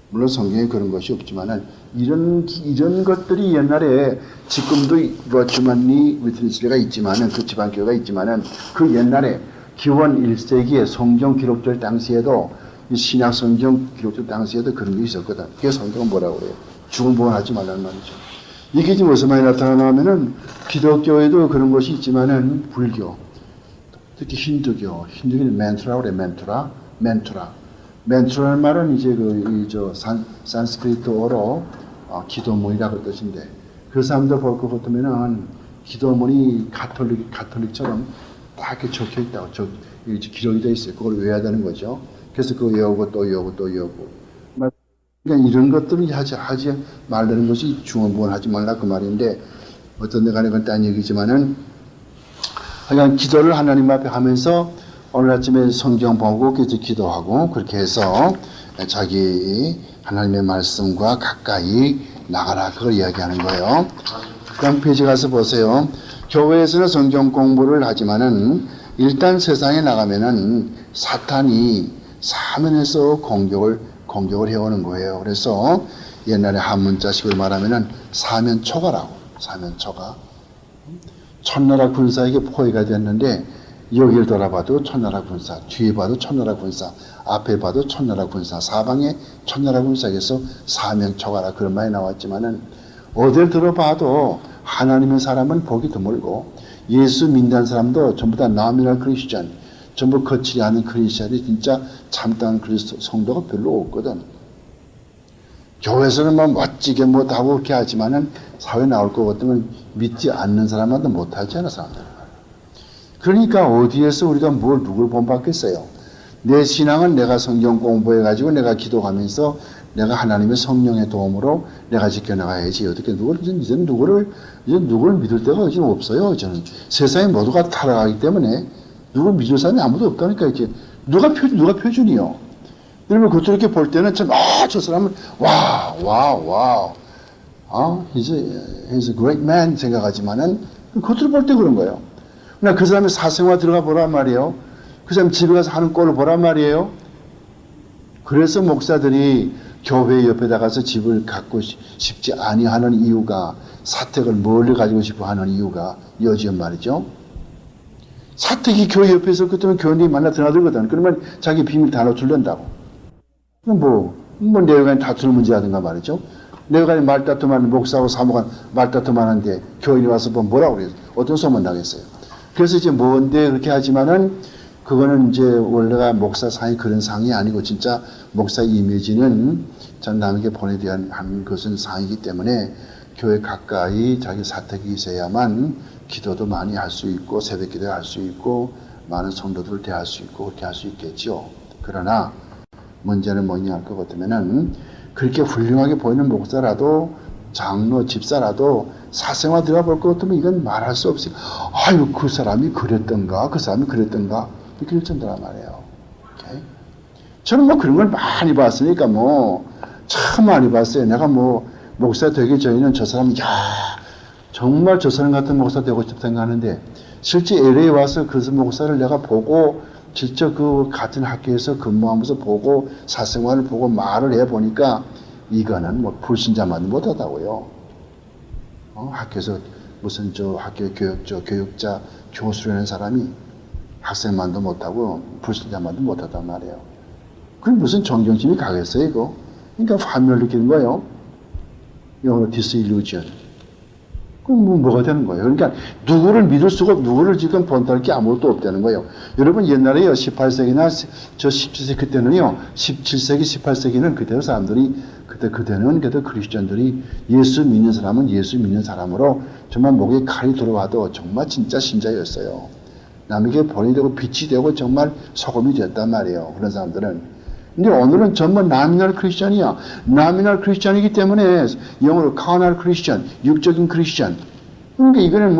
물론 성경에 그런 것이 없지만은 이런 것들이 옛날에 지금도 워츠만리 위트니스가 있지만은 그 지방교회가 있지만은 그 옛날에 기원 1세기에 성경 기록될 당시에도 신약 성경 기록될 당시에도 그런 게 있었거든. 그게 성경은 뭐라고 그래요? 중보하지 말라는 말이죠. 이게 지금 어디서 많이 나타나면은 기독교에도 그런 것이 있지만은 불교, 특히 힌두교는 멘트라고 그래. 멘트라는 말은 이제 산스크리트어로 기도문이라고 뜻인데 그 사람들 볼 것 같으면은 기도문이 가톨릭처럼 다 이렇게 적혀 있다고 기록이 되어 있어요. 그걸 외워야 되는 거죠. 그래서 그거 외우고 또 외우고. 그러니까 이런 것들을 하지 말라는 것이 중언부언하지 말라 그 말인데 어떤 데 간에 그건 딴 얘기지만은 그냥 기도를 하나님 앞에 하면서 오늘 아침에 성경 보고 기도하고 그렇게 해서 자기 하나님의 말씀과 가까이 나가라 그걸 이야기하는 거예요. 그럼 페이지 가서 보세요. 교회에서는 성경 공부를 하지만은 일단 세상에 나가면은 사탄이 사면에서 공격을 공격을 해오는 거예요. 그래서 옛날에 한문자식으로 말하면은 사면초가라고, 사면초가. 천나라 군사에게 포위가 됐는데 여기를 돌아봐도 천나라 군사, 뒤에 봐도 천나라 군사, 앞에 봐도 천나라 군사, 사방에 천나라 군사에게서 사면초가라 그런 말이 나왔지만은 어딜 들어봐도 하나님의 사람은 보기 드물고 예수 믿는 사람도 전부 다 나미널 크리스천, 전부 거칠지 않은 크리스천이 진짜 참다운 그리스도 성도가 별로 없거든. 교회에서는 막 멋지게 못하고 그렇게 하지만은 사회 나올 것 같으면 믿지 않는 사람한테 못하잖아, 사람들. 그러니까 어디에서 우리가 누굴 본받겠어요? 내 신앙은 내가 성경 공부해가지고 내가 기도하면서 내가 하나님의 성령의 도움으로 내가 지켜나가야지. 어떻게 이제는 누구를 믿을 데가 이제 없어요. 저는 세상에 모두가 타락하기 때문에 누굴 믿을 사람이 아무도 없다니까. 이렇게 누가 표준이요? 여러분 겉으로 이렇게 볼 때는 참 저 사람은 he's a great man 생각하지만은 겉으로 볼 때 그런 거예요. 나 그 사람의 사생활 들어가 보란 말이에요. 그 사람 집에 가서 하는 꼴을 보란 말이에요. 그래서 목사들이 교회 옆에 나가서 집을 갖고 싶지 아니하는 이유가, 사택을 멀리 가지고 싶어 하는 이유가 여지연 말이죠. 사택이 교회 옆에 있을 것 때문에 교인들이 만나 드나들거든. 그러면 자기 비밀 다 노출된다고. 내외간에 다투는 문제라든가 말이죠. 내외간에 말다툼하는 목사하고 사모가 말다툼하는데 교인이 와서 뭐라고 그래요? 어떤 소문 나겠어요? 그래서 이제 뭔데 그렇게 하지만은 그거는 이제 원래가 목사 상이 그런 상이 아니고 진짜 목사 이미지는 전 남에게 보내야 하는 것은 상이기 때문에 교회 가까이 자기 사택이 있어야만 기도도 많이 할 수 있고 새벽 기도 할 수 있고 많은 성도들을 대할 수 있고 그렇게 할 수 있겠죠. 그러나 문제는 뭐냐 할 것 같으면은 그렇게 훌륭하게 보이는 목사라도 장로, 집사라도 사생활 들어가 볼 것 같으면 이건 말할 수 없이 아유 그 사람이 그랬던가 그 사람이 그랬던가 이렇게 일정더란 말이에요. 오케이? 저는 그런 걸 많이 봤으니까 참 많이 봤어요. 내가 목사 되기 전에는 저 사람 정말 저 사람 같은 목사 되고 싶다 생각하는데 실제 LA 와서 그 목사를 내가 보고 직접 그 같은 학교에서 근무하면서 보고 사생활을 보고 말을 해보니까 이거는 불신자만 못하다고요. 학교에서 무슨 학교 교육자 교수라는 사람이 학생만도 못하고 불신자만도 못하단 말이에요. 그럼 무슨 존경심이 가겠어요 이거? 그러니까 환멸을 느끼는 거예요. 영어로 disillusion. 그럼 뭐가 되는 거예요? 그러니까 누구를 믿을 수가 없고 누구를 지금 본다는 게 아무것도 없다는 거예요. 여러분 옛날에요 18세기나 저 17세기 그때는요 17세기 18세기는 그때 사람들이 그때는 크리스천들이 예수 믿는 사람은 예수 믿는 사람으로 정말 목에 칼이 들어와도 정말 진짜 신자였어요. 남에게 본이 되고 빛이 되고 정말 소금이 됐단 말이에요. 그런 사람들은. 근데 오늘은 전부 나미널 크리스천이야. 나미널 크리스천이기 때문에 영어로 카우널 크리스천, 육적인 크리스천. 그러니까 이거는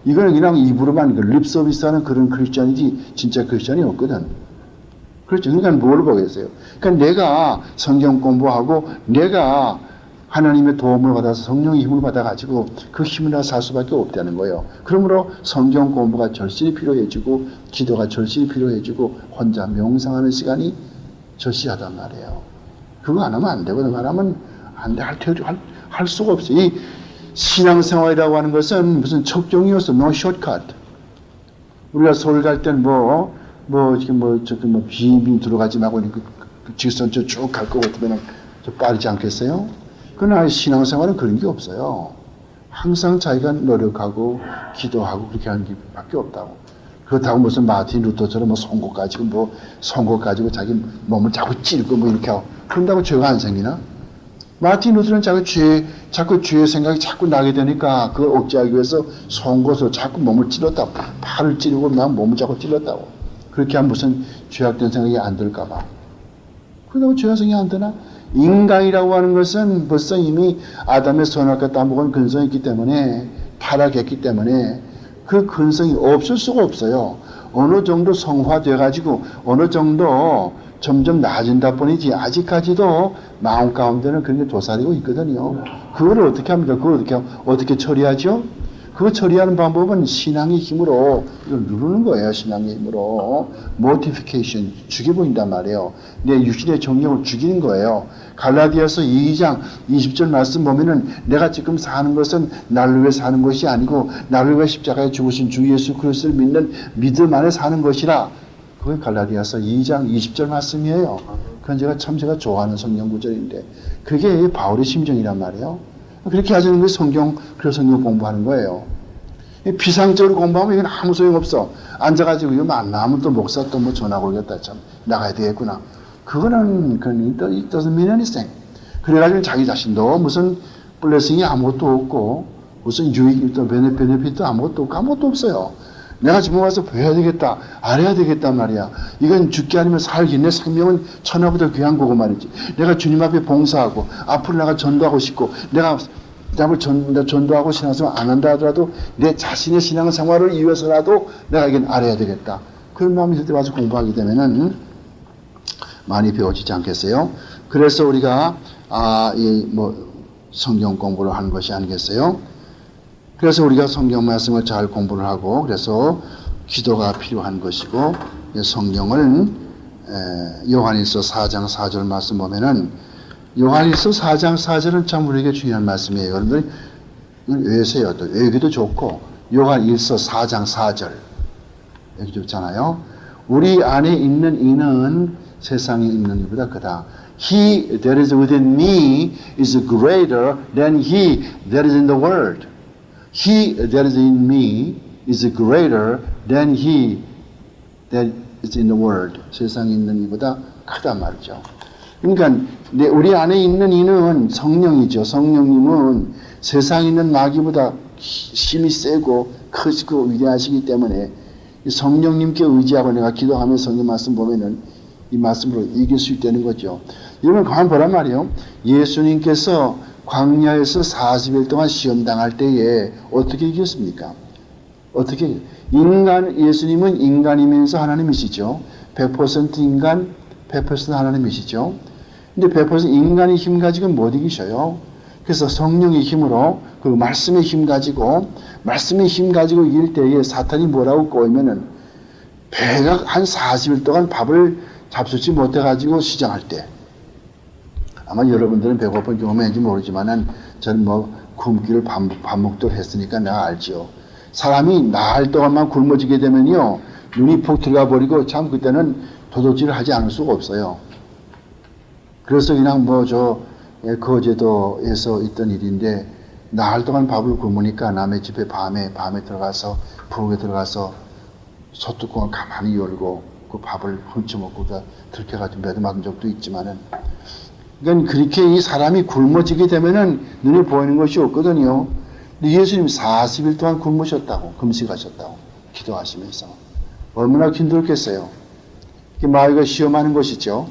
그냥 입으로만 립 서비스하는 그런 크리스천이지 진짜 크리스천이 없거든. 그렇죠. 그러니까 뭘 보겠어요? 그러니까 내가 성경 공부하고 내가 하나님의 도움을 받아서 성령의 힘을 받아가지고 그 힘으로 살 수밖에 없다는 거예요. 그러므로 성경 공부가 절실히 필요해지고 기도가 절실히 필요해지고 혼자 명상하는 시간이 절실하단 말이에요. 그거 안 하면 안 되거든. 안 하면 안 돼. 할 수가 없어요. 이 신앙생활이라고 하는 것은 무슨 척정이었어. No shortcut. 우리가 서울 갈 땐 빙빙 들어가지 말고 직선적으로 쭉 갈 것 같으면 빠르지 않겠어요? 그러나 신앙생활은 그런 게 없어요. 항상 자기가 노력하고 기도하고 그렇게 하는 게 밖에 없다고. 그렇다고 무슨 마틴 루터처럼 송곳 가지고 자기 몸을 자꾸 찌르고 이렇게 하고 그런다고 죄가 안 생기나? 마틴 루터는 자꾸 죄의 생각이 자꾸 나게 되니까 그걸 억제하기 위해서 송곳으로 자꾸 몸을 찔렀다고. 팔을 찌르고 몸을 자꾸 찔렀다고. 그렇게 하면 무슨 죄악된 생각이 안 들까봐. 그러다고 죄악 생각이 안 드나? 인간이라고 하는 것은 벌써 이미 아담의 선악과 따먹은 근성이 있기 때문에 타락했기 때문에 그 근성이 없을 수가 없어요. 어느 정도 성화돼가지고 어느 정도 점점 나아진다 뿐이지 아직까지도 마음 가운데는 그런 게 도사리고 있거든요. 그걸 어떻게 합니까? 그걸 어떻게 처리하죠? 그거 처리하는 방법은 신앙의 힘으로 이걸 누르는 거예요. 신앙의 힘으로. mortification, 죽여버린단 말이에요. 내 육신의 정욕을 죽이는 거예요. 갈라디아서 2장 20절 말씀 보면은 내가 지금 사는 것은 나를 위해 사는 것이 아니고 나를 위해 십자가에 죽으신 주 예수 그리스도를 믿는 믿음 안에 사는 것이라. 그게 갈라디아서 2장 20절 말씀이에요. 그건 제가 좋아하는 성경 구절인데 그게 바울의 심정이란 말이에요. 그렇게 하자는 게 그래서 성경 공부하는 거예요. 비상적으로 공부하면 이건 아무 소용없어. 앉아가지고 이거 만나면 또 목사 또 뭐 전화 걸겠다. 참, 나가야 되겠구나. 그거는, it doesn't mean anything. 그래가지고 자기 자신도 무슨 블레싱이 아무것도 없고, 무슨 유익, 또 베네핏도 아무것도 없고, 아무것도 없어요. 내가 지금 와서 배워야 되겠다, 알아야 되겠단 말이야. 이건 죽기 아니면 살기. 내 생명은 천하보다 귀한 거고 말이지. 내가 주님 앞에 봉사하고, 앞으로 내가 전도하고 싶고, 내가 전도하고 신앙생활 안 한다 하더라도 내 자신의 신앙생활을 위해서라도 내가 이건 알아야 되겠다. 그런 마음이 있을 때 와서 공부하게 되면은 많이 배워지지 않겠어요? 그래서 우리가, 성경 공부를 하는 것이 아니겠어요? 그래서 우리가 성경 말씀을 잘 공부를 하고, 그래서 기도가 필요한 것이고, 성경을, 요한일서 4장 4절 말씀 보면은, 요한일서 4장 4절은 참 우리에게 중요한 말씀이에요. 여러분들이 외우세요. 또 외우기도 좋고, 요한일서 4장 4절. 여기 좋잖아요. 우리 안에 있는 이는 세상에 있는 이보다 크다. He that is within me is greater than he that is in the world. He that is in me is greater than he that is in the world. 세상에 있는 이보다 크다 말이죠. 그러니까 우리 안에 있는 이는 성령이죠. 성령님은 세상에 있는 마귀보다 힘이 세고 크시고 위대하시기 때문에 성령님께 의지하고 내가 기도하면서 성경 말씀 보면은 이 말씀으로 이길 수 있다는 거죠. 여러분 가만 보란 말이에요. 예수님께서 광야에서 40일 동안 시험당할 때에 어떻게 이겼습니까? 어떻게? 예수님은 인간이면서 하나님이시죠. 100% 인간, 100% 하나님이시죠. 근데 100% 인간의 힘 가지고는 못 이기셔요. 그래서 성령의 힘으로 그 말씀의 힘 가지고 이길 때에 사탄이 뭐라고 꼬이면은 배가 한 40일 동안 밥을 잡수지 못해 가지고 시장할 때 아마 여러분들은 배고픈 경험인지 모르지만은 저는 굶기를 밥 먹도록 했으니까 내가 알죠. 사람이 나흘 동안만 굶어지게 되면요 눈이 푹 들어가 버리고 참 그때는 도둑질을 하지 않을 수가 없어요. 그래서 그냥 거제도에서 있던 일인데 나흘 동안 밥을 굶으니까 남의 집에 밤에 들어가서 부엌에 들어가서 소뚜껑을 가만히 열고 그 밥을 훔쳐먹고 들켜가지고 매도 맞은 적도 있지만은 그러니까 그렇게 이 사람이 굶어지게 되면은 눈에 보이는 것이 없거든요. 근데 예수님 40일 동안 굶으셨다고 금식하셨다고 기도하시면서 얼마나 힘들었겠어요. 마귀가 시험하는 것이죠.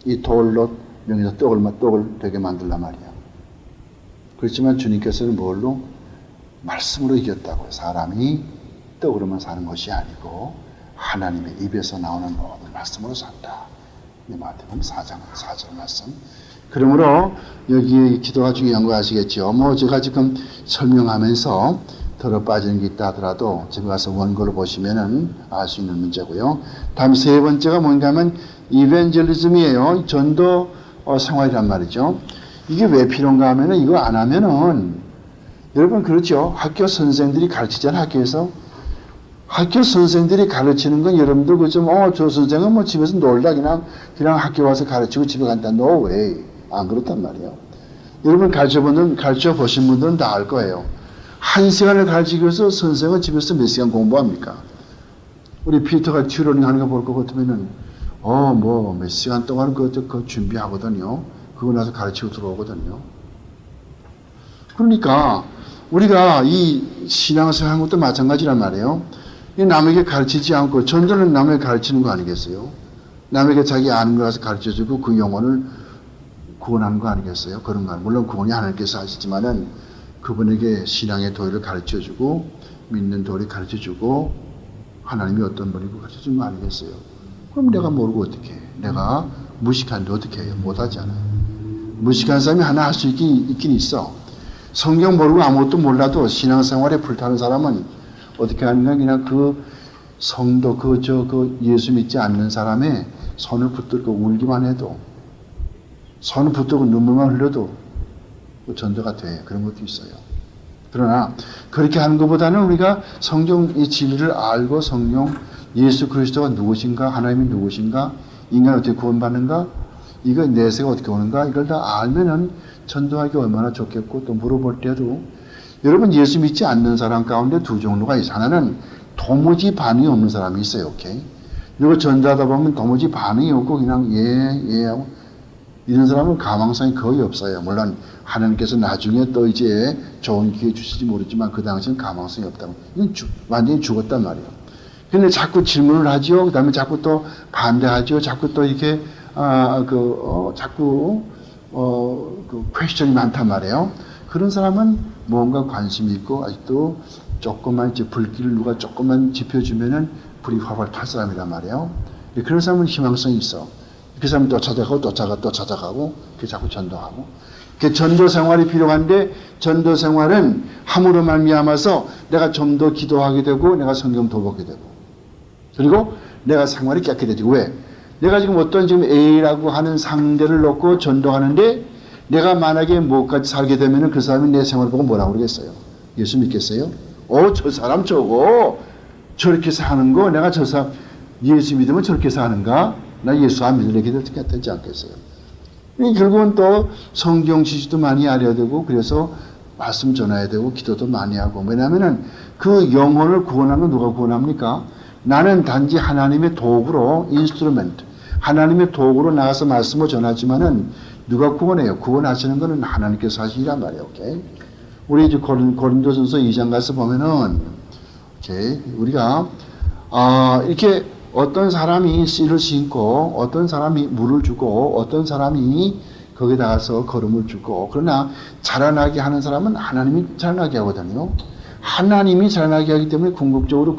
이 돌로 명에서 떡을 되게 만들란 말이야. 그렇지만 주님께서는 뭘로? 말씀으로 이겼다고. 사람이 떡으로만 사는 것이 아니고 하나님의 입에서 나오는 모든 말씀으로 산다. 마태복음 4장 4절 말씀. 그러므로 여기에 기도가 중요한 거 아시겠죠? 제가 지금 설명하면서 덜어 빠지는 게 있다 하더라도 집에 가서 원고를 보시면은 알 수 있는 문제고요. 다음 세 번째가 뭔가 하면 이벤젤리즘이에요. 전도 생활이란 말이죠. 이게 왜 필요한가 하면은 이거 안 하면은 여러분 그렇죠. 학교 선생들이 가르치잖아요. 학교 선생들이 가르치는 건 여러분들 그죠? 저 선생은 집에서 놀다 그냥 학교 와서 가르치고 집에 간다. No way. 안 그렇단 말이에요. 여러분 가르쳐 보신 분들은 다 알 거예요. 1시간을 가르치기 위해서 선생은 집에서 몇 시간 공부합니까? 우리 피터가 튜러링 하는 거 볼 것 같으면은 몇 시간 동안 그거 준비하거든요. 그거 나서 가르치고 들어오거든요. 그러니까 우리가 이 신앙생활 하는 것도 마찬가지란 말이에요. 남에게 가르치지 않고 전도는 남에게 가르치는 거 아니겠어요? 남에게 자기 아는 거 가서 가르쳐주고 그 영혼을 구원하는 거 아니겠어요? 그런 거 물론 구원이 하나님께서 하시지만은 그분에게 신앙의 도리를 가르쳐주고 믿는 도리 가르쳐주고 하나님이 어떤 분이고 가르쳐준 거 아니겠어요? 그럼 내가 모르고 어떻게 해? 내가 무식한데 어떻게 해요? 못하잖아요. 무식한 사람이 하나 할 수 있긴 있어. 성경 모르고 아무것도 몰라도 신앙생활에 불타는 사람은 어떻게 하는가? 그냥 그 성도, 그 예수 믿지 않는 사람의 손을 붙들고 울기만 해도, 손을 붙들고 눈물만 흘려도 전도가 돼. 그런 것도 있어요. 그러나 그렇게 하는 것보다는 우리가 성경의 진리를 알고 성령 예수 그리스도가 누구신가, 하나님이 누구신가, 인간이 어떻게 구원받는가, 이거 내세가 어떻게 오는가, 이걸 다 알면은 전도하기 얼마나 좋겠고, 또 물어볼 때도 여러분 예수 믿지 않는 사람 가운데 두 종류가 있어요. 하나는 도무지 반응이 없는 사람이 있어요. 오케이. 이거 전도하다 보면 도무지 반응이 없고 그냥 예 하고 이런 사람은 가망성이 거의 없어요. 물론 하나님께서 나중에 또 이제 좋은 기회 주실지 모르지만 그 당시엔 가망성이 없다고. 이건 완전히 죽었단 말이에요. 근데 자꾸 질문을 하죠. 그 다음에 자꾸 또 반대하죠. 자꾸 또 이렇게, 자꾸, 퀘스천이 많단 말이에요. 그런 사람은 뭔가 관심이 있고, 아직도 조금만 이제 불길을 누가 조금만 지펴주면은 불이 활활 탈 사람이란 말이에요. 그런 사람은 희망성이 있어. 그 사람이 또 찾아가고, 또 찾아가고, 그 자꾸 전도하고. 그 전도 생활이 필요한데, 전도 생활은 함으로 말미암아서 내가 좀 더 기도하게 되고, 내가 성경 더 보게 되고, 그리고 내가 생활이 깨끗해지고. 왜? 내가 지금 어떤 지금 A라고 하는 상대를 놓고 전도하는데 내가 만약에 뭐까지 살게 되면 그 사람이 내 생활을 보고 뭐라고 그러겠어요? 예수 믿겠어요? 저 사람 저거 저렇게 사는 거 내가 저 사람 예수 믿으면 저렇게 사는가? 나 예수 안 믿으려게 되지 않겠어요? 결국은 또 성경 지식도 많이 알아야 되고 그래서 말씀 전해야 되고 기도도 많이 하고. 왜냐하면 그 영혼을 구원하면 누가 구원합니까? 나는 단지 하나님의 도구로, 인스트루멘트, 하나님의 도구로 나가서 말씀을 전하지만은 누가 구원해요? 구원하시는 것은 하나님께서 하시란 말이에요. 오케이? 우리 이제 고린도전서 2장 가서 보면은, 오케이? 우리가, 이렇게 어떤 사람이 씨를 심고, 어떤 사람이 물을 주고, 어떤 사람이 거기에 나가서 걸음을 주고, 그러나 자라나게 하는 사람은 하나님이 자라나게 하거든요. 하나님이 자라나게 하기 때문에 궁극적으로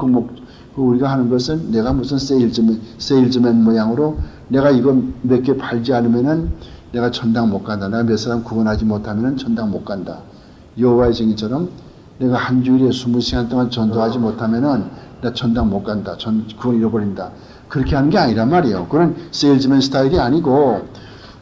우리가 하는 것은 내가 무슨 세일즈맨 모양으로 내가 이거 몇 개 팔지 않으면은 내가 천당 못 간다. 내가 몇 사람 구원하지 못하면은 천당 못 간다. 여호와의 증인처럼 내가 한 주일에 20시간 동안 전도하지 못하면은 나 천당 못 간다. 구원 잃어버린다. 그렇게 하는 게 아니란 말이에요. 그건 세일즈맨 스타일이 아니고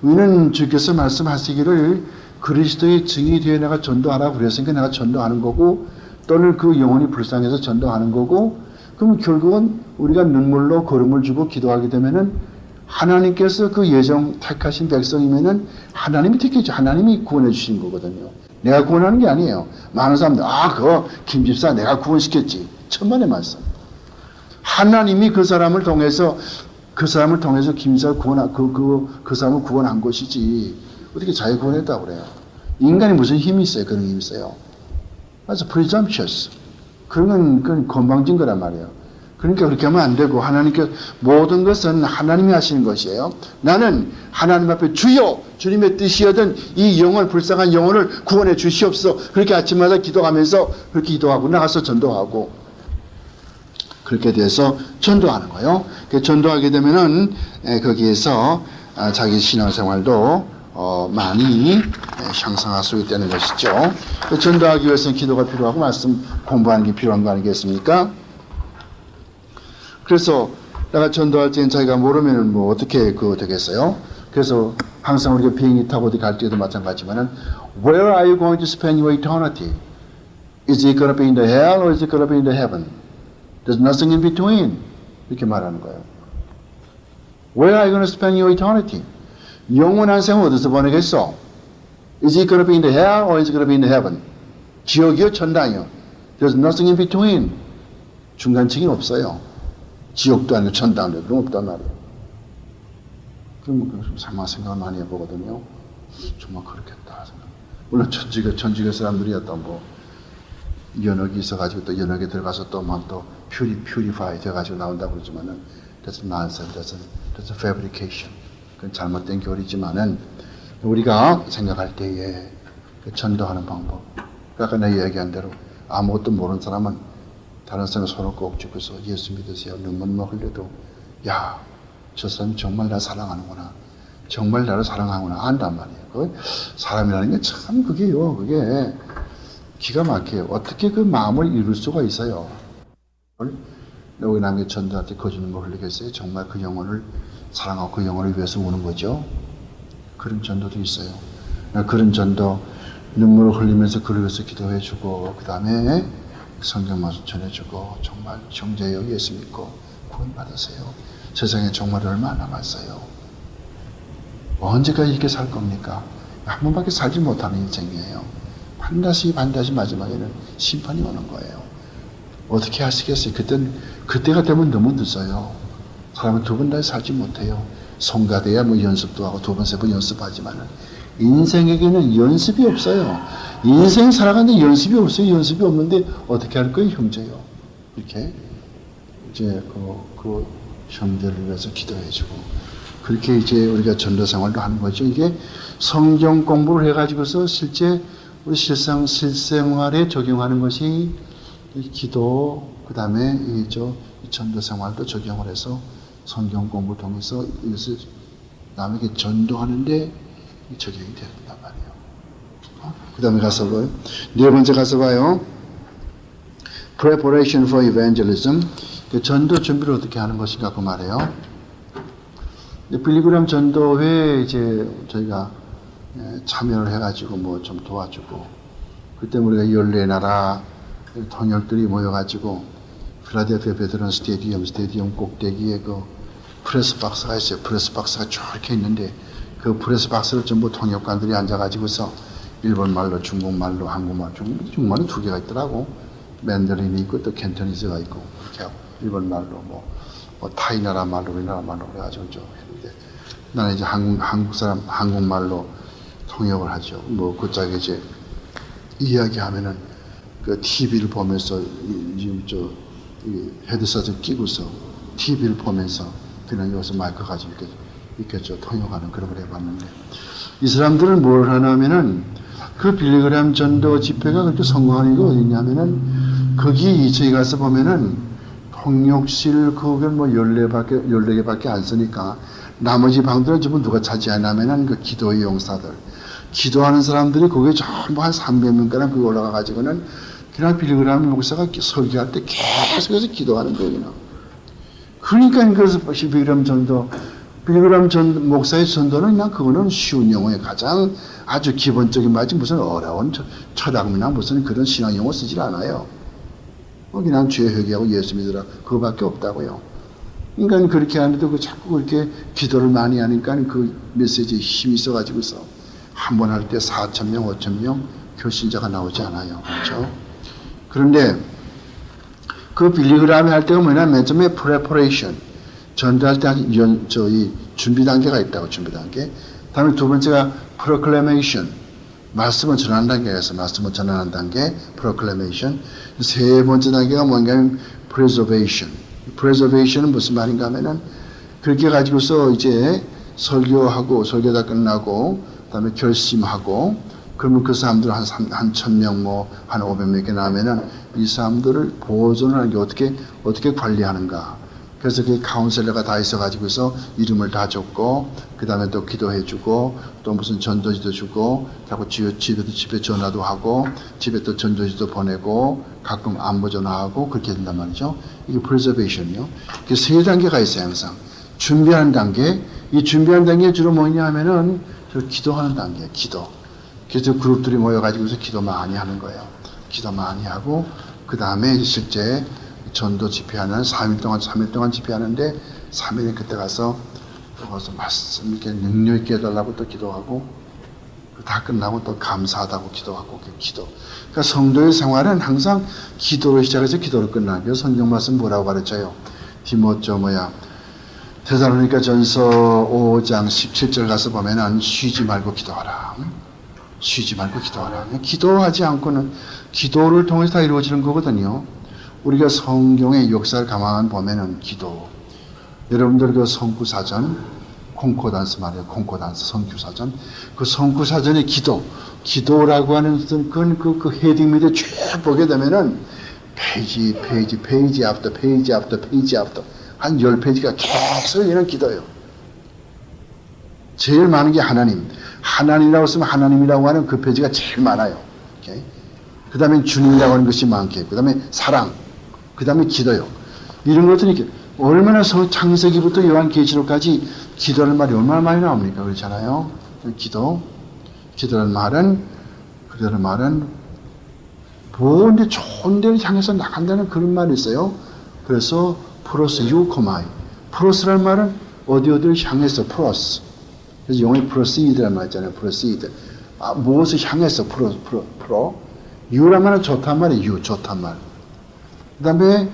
우리는 주께서 말씀하시기를 그리스도의 증인이 되어 내가 전도하라고 그랬으니까 내가 전도하는 거고 또는 그 영혼이 불쌍해서 전도하는 거고 그럼 결국은 우리가 눈물로 걸음을 주고 기도하게 되면은 하나님께서 그 예정 택하신 백성이면은 하나님이 택했죠. 하나님이 구원해 주신 거거든요. 내가 구원하는 게 아니에요. 많은 사람들, 그거 김 집사 내가 구원시켰지. 천만의 말씀. 하나님이 그 사람을 통해서 김 집사 그 사람을 구원한 것이지. 어떻게 자기 구원했다고 그래요? 인간이 무슨 힘이 있어요? 그런 힘이 있어요. 그래서 presumptuous. 그런 건 건방진 거란 말이에요. 그러니까 그렇게 하면 안 되고 하나님께 모든 것은 하나님이 하시는 것이에요. 나는 하나님 앞에 주여 주님의 뜻이거든 이 불쌍한 영혼을 구원해 주시옵소서. 그렇게 아침마다 기도하면서 그렇게 기도하고 나가서 전도하고 그렇게 돼서 전도하는 거예요. 전도하게 되면은 거기에서 자기 신앙생활도 많이 향상할 수 있다는 것이죠. 전도하기 위해서는 기도가 필요하고 말씀 공부하는 게 필요한 거 아니겠습니까? 그래서 내가 전도할 때는 자기가 모르면은 뭐 어떻게 되겠어요? 그래서 항상 우리가 비행기 타고 어디 갈 때도 마찬가지지만은 Where are you going to spend your eternity? Is it going to be in the hell or is it going to be in the heaven? There's nothing in between. 이렇게 말하는 거예요. Where are you going to spend your eternity? 영원한 생을 어디서 보내겠어? Is it going to be in the hell or is it going to be in the heaven? 지옥이요, 천당이요. There's nothing in between. 중간층이 없어요. 지옥도 아니고 천당도 그런 없단 말이에요. 그럼 생각을 많이 해보거든요. 정말 그렇겠다 생각. 물론 천주교 사람들이 어떤 연역이 있어가지고 또 연역에 들어가서 또 퓨리파이 돼가지고 나온다고 그러지만은 that's nonsense, that's a fabrication. 그건 잘못된 교리지만은 우리가 생각할 때에 전도하는 방법. 아까 내가 얘기한 대로 아무것도 모르는 사람은 다른 사람 손을 꼭 쥐고서 예수 믿으세요. 눈물만 흘려도 야, 저 사람이 정말 나 사랑하는구나. 정말 나를 사랑하구나 안단 말이에요. 그 사람이라는 게 참 그게요. 그게 기가 막혀요. 어떻게 그 마음을 이룰 수가 있어요. 여기 남의 전도한테 거짓말 흘리겠어요. 정말 그 영혼을 사랑하고 그 영혼을 위해서 우는 거죠. 그런 전도도 있어요. 그런 전도 눈물을 흘리면서 그를 위해서 기도해주고 그 다음에 성경 말씀 전해주고 정말 형제여 예수 믿고 구원받으세요. 세상에 정말 얼마 남았어요. 언제까지 이렇게 살 겁니까? 한 번밖에 살지 못하는 인생이에요. 반드시 마지막에는 심판이 오는 거예요. 어떻게 하시겠어요? 그때가 되면 너무 늦어요. 사람은 두 번 다시 살지 못해요. 성가돼야 뭐 연습도 하고 두 번, 세 번 연습하지만은 인생에게는 연습이 없어요. 인생 살아가는데 연습이 없어요. 연습이 없는데 어떻게 할 거예요, 형제요? 이렇게 이제 그 형제를 위해서 기도해주고 그렇게 이제 우리가 전도 생활도 하는 거죠. 이게 성경 공부를 해가지고서 실제 우리 실생활에 적용하는 것이 기도, 그 다음에 이 전도 생활도 적용을 해서 성경 공부를 통해서 이것을 남에게 전도하는데 적용이 된단 말이에요. 그 다음에 가서 봐요. 네 번째 가서 봐요. Preparation for Evangelism. 전도 준비를 어떻게 하는 것인가 그 말이에요. 빌리그램 전도회에 이제 저희가 참여를 해가지고 뭐 좀 도와주고 그때 우리가 14나라 통역들이 모여가지고 필라델피아 베드런 스테디움 꼭대기에 그 프레스 박스가 있어요. 프레스 박스가 저렇게 있는데 그 프레스 박스를 전부 통역관들이 앉아가지고서 일본말로, 중국말로, 한국말, 중국말은 두 개가 있더라고. 맨더린이 있고 또 캔토니즈가 있고 이렇게 하고 일본말로 뭐 타이나라 말로 우리나라 말로 그래가지고 좀 했는데 나는 이제 한국 사람 한국말로 통역을 하죠. 뭐 그쪽에 이제 이야기하면은 그 TV를 보면서 헤드셋을 끼고서 TV를 보면서 그냥 여기서 마이크 가지고 이렇게 통역하는 그런 걸 해봤는데 이 사람들은 뭘 하냐면은 그 빌리그램 전도 집회가 그렇게 성공한 이유가 어디냐면은 거기 저희 가서 보면은 통역실 그걸 뭐 14개밖에 안 쓰니까 나머지 방들은 전부 누가 차지하냐면은 그 기도의 용사들 기도하는 사람들이 거기에 전부 한 300명가량 거기 올라가 가지고는 그냥 빌리그램 목사가 설교할 때 계속해서 기도하는 거예요. 그러니까 그래서 빌리그램 목사의 전도는 그냥 그거는 쉬운 용어에 가장 아주 기본적인 말이지 무슨 어려운 철학이나 무슨 그런 신앙 용어 쓰질 않아요. 그냥 죄 회개하고 예수 믿으라 그거밖에 없다고요. 그러니까 그렇게 하는데도 자꾸 그렇게 기도를 많이 하니까 그 메시지에 힘이 있어가지고서 한 번 할 때 4,000명, 5,000명 교신자가 나오지 않아요. 그렇죠? 그런데 그 빌리그램이 할 때가 뭐냐, 맨 처음에 preparation, 전도할 때 준비 단계가 있다고, 준비 단계. 다음에 두 번째가 proclamation, 말씀을 전하는 단계에서 말씀을 전하는 단계, proclamation. 세 번째 단계가 뭔가면 preservation. preservation은 무슨 말인가 하면은 그렇게 가지고서 이제 설교 다 끝나고, 그 다음에 결심하고, 그러면 그 사람들 한 1,000명 한 500명 이렇게 나면은 이 사람들을 보존하는 게 어떻게 관리하는가. 그래서 그 카운셀러가 다 있어가지고서 이름을 다 줬고, 그 다음에 또 기도해주고, 또 무슨 전도지도 주고, 자꾸 집에 전화도 하고, 집에 또 전도지도 보내고, 가끔 안부 전화하고, 그렇게 된단 말이죠. 이게 preservation이요. 그 세 단계가 있어요, 항상. 준비하는 단계. 이 준비하는 단계 주로 뭐냐 하면은, 기도하는 단계예요, 기도. 그래서 그룹들이 모여가지고서 기도 많이 하는 거예요. 기도 많이 하고, 그 다음에 실제 전도 집회하는 3일 동안 집회하는데 3일에 그때 가서 말씀 이렇게 능력 있게 해달라고 또 기도하고 다 끝나고 또 감사하다고 기도하고 기도. 그러니까 성도의 생활은 항상 기도로 시작해서 기도로 끝나는 거예요. 성경 말씀 뭐라고 가르쳐요? 데살로니가 전서 5장 17절 가서 보면은 쉬지 말고 기도하라. 쉬지 말고 기도하라. 기도하지 않고는 기도를 통해서 다 이루어지는 거거든요. 우리가 성경의 역사를 가만 보면은 기도. 여러분들 그 성구사전, 콩코단스 말이에요. 콩코단스, 성구사전. 그 성구사전의 기도라고 하는 그건 그 헤딩 밑에 쭉 보게 되면은 페이지 앞부터 한 10페이지가 계속 이런 기도예요. 제일 많은 게 하나님. 하나님이라고 쓰면 하나님이라고 하는 그 페이지가 제일 많아요. 그 다음에 주님이라고 하는 것이 많겠고, 그 다음에 사랑, 그 다음에 기도요. 이런 것들이 이렇게 얼마나 창세기부터 요한계시록까지 기도라는 말이 얼마나 많이 나옵니까? 그렇잖아요. 기도라는 말은 뭔데 좋은 데를 향해서 나간다는 그런 말이 있어요. 그래서 프로스 유코마이. 프로스라는 말은 어디를 향해서 프로스. 그래서 영어에 proceed라는 말 있잖아요. proceed. 무엇을 향해서 프로. 유란 말은 좋단 말이에요. 좋단 말. 그 다음에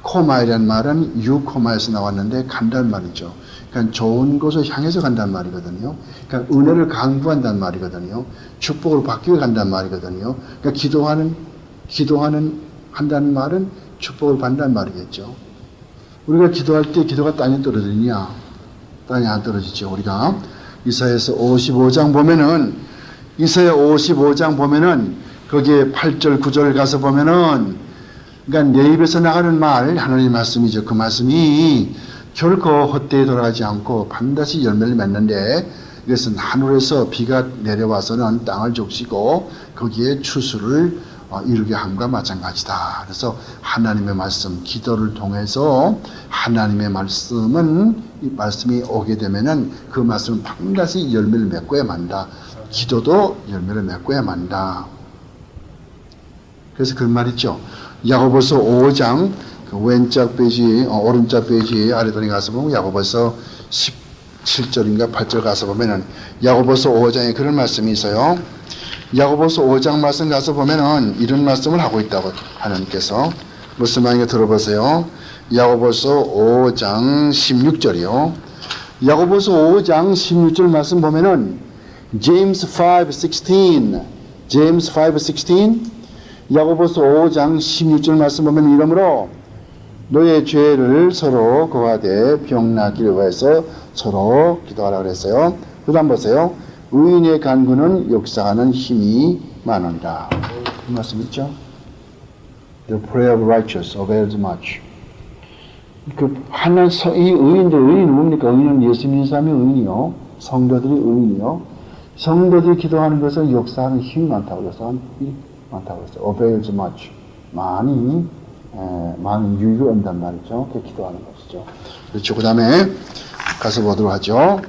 코마이라는 말은 유코마에서 나왔는데 간다는 말이죠. 그러니까 좋은 곳을 향해서 간다는 말이거든요. 그러니까 은혜를 강구한다는 말이거든요. 축복을 받기 위해 간다는 말이거든요. 그러니까 한다는 말은 축복을 받는다는 말이겠죠. 우리가 기도할 때 기도가 땅에 떨어지느냐? 땅에 안 떨어지죠. 우리가 이사야서 55장 보면은 거기에 8절 9절 가서 보면은 그러니까 내 입에서 나가는 말 하나님의 말씀이죠. 그 말씀이 결코 헛되이 돌아가지 않고 반드시 열매를 맺는데 이것은 하늘에서 비가 내려와서는 땅을 적시고 거기에 추수를 이루게 함과 마찬가지다. 그래서 하나님의 말씀, 기도를 통해서 하나님의 말씀이 오게 되면은 그 말씀은 반드시 열매를 맺고야 만다. 기도도 열매를 맺고야 만다. 그래서 그런 말 있죠. 야고보서 5장 그 왼쪽 페이지, 오른쪽 페이지 아래쪽에 가서 보면 야고보서 17절인가 8절 가서 보면은 야고보서 5장에 그런 말씀이 있어요. 야고보서 5장 말씀 가서 보면은 이런 말씀을 하고 있다고 하나님께서 무슨 말인가 들어보세요. 야고보서 5장 16절이요. 야고보서 5장 16절 말씀 보면은 James 5:16 야고보서 5장 16절 말씀 보면 이러므로 너의 죄를 서로 고하되 병나기를 위해서 서로 기도하라 그랬어요. 그 다음 보세요. 의인의 간구는 역사하는 힘이 많으니라. 그 말씀 있죠? The prayer of righteous avails much. 이 의인은 뭡니까? 의인은 예수 믿는 사람이 의인이요. 성도들이 의인이요. 성도들이 기도하는 것은 역사하는 힘이 많다고 그랬어요. avails much. 많은 유익을 얻는단 말이죠. 그 기도하는 것이죠. 그렇죠. 그 다음에 가서 보도록 하죠.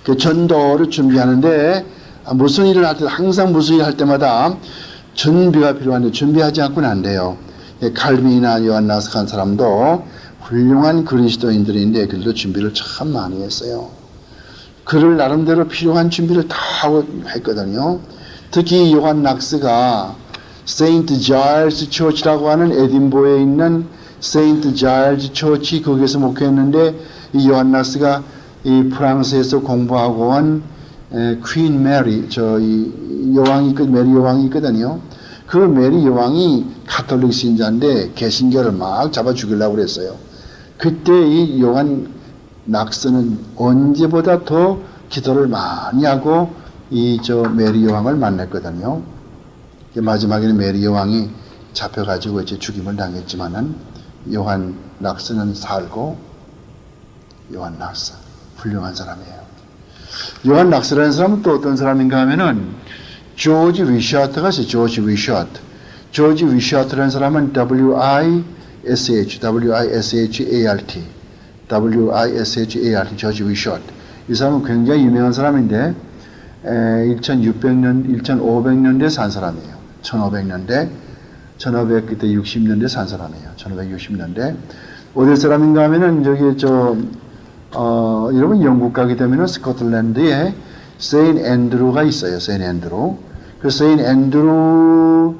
그 전도를 준비하는데 무슨 일을 할 때 항상 무슨 일을 할 때마다 준비가 필요한데 준비하지 않고는 안 돼요. 칼빈이나 요한나스 같은 사람도 훌륭한 그리스도인들인데 그들도 준비를 참 많이 했어요. 그를 나름대로 필요한 준비를 다 하고 했거든요. 특히 요한 낙스가 세인트 자일스 처치라고 하는 에딘버러에 있는 세인트 자일스 처치 거기에서 목회했는데 이 요한 낙스가 이 프랑스에서 공부하고 온 퀸 메리 메리 여왕이 있거든요. 그 메리 여왕이 가톨릭 신자인데 개신교를 막 잡아 죽이려고 그랬어요. 그때 이 요한 낙스는 언제보다 더 기도를 많이 하고 메리 여왕을 만났거든요. 마지막에는 메리 여왕이 잡혀가지고 이제 죽임을 당했지만은 요한 낙스는 살고 요한 낙스 훌륭한 사람이에요. 요한 낙스라는 사람은 또 어떤 사람인가 하면은 조지 위셔트가 있어요. 조지 위셔트라는 사람은 W-I-S-H-A-R-T 조지 위셔트. 이 사람은 굉장히 유명한 사람인데 1500년대 산 사람이에요. 1500년대 1560년대 산 사람이에요. 1560년대 어디 사람인가 하면은 여러분 영국 가게 되면은 스코틀랜드에 세인 앤드루가 있어요. 세인 앤드루. 그 세인 앤드루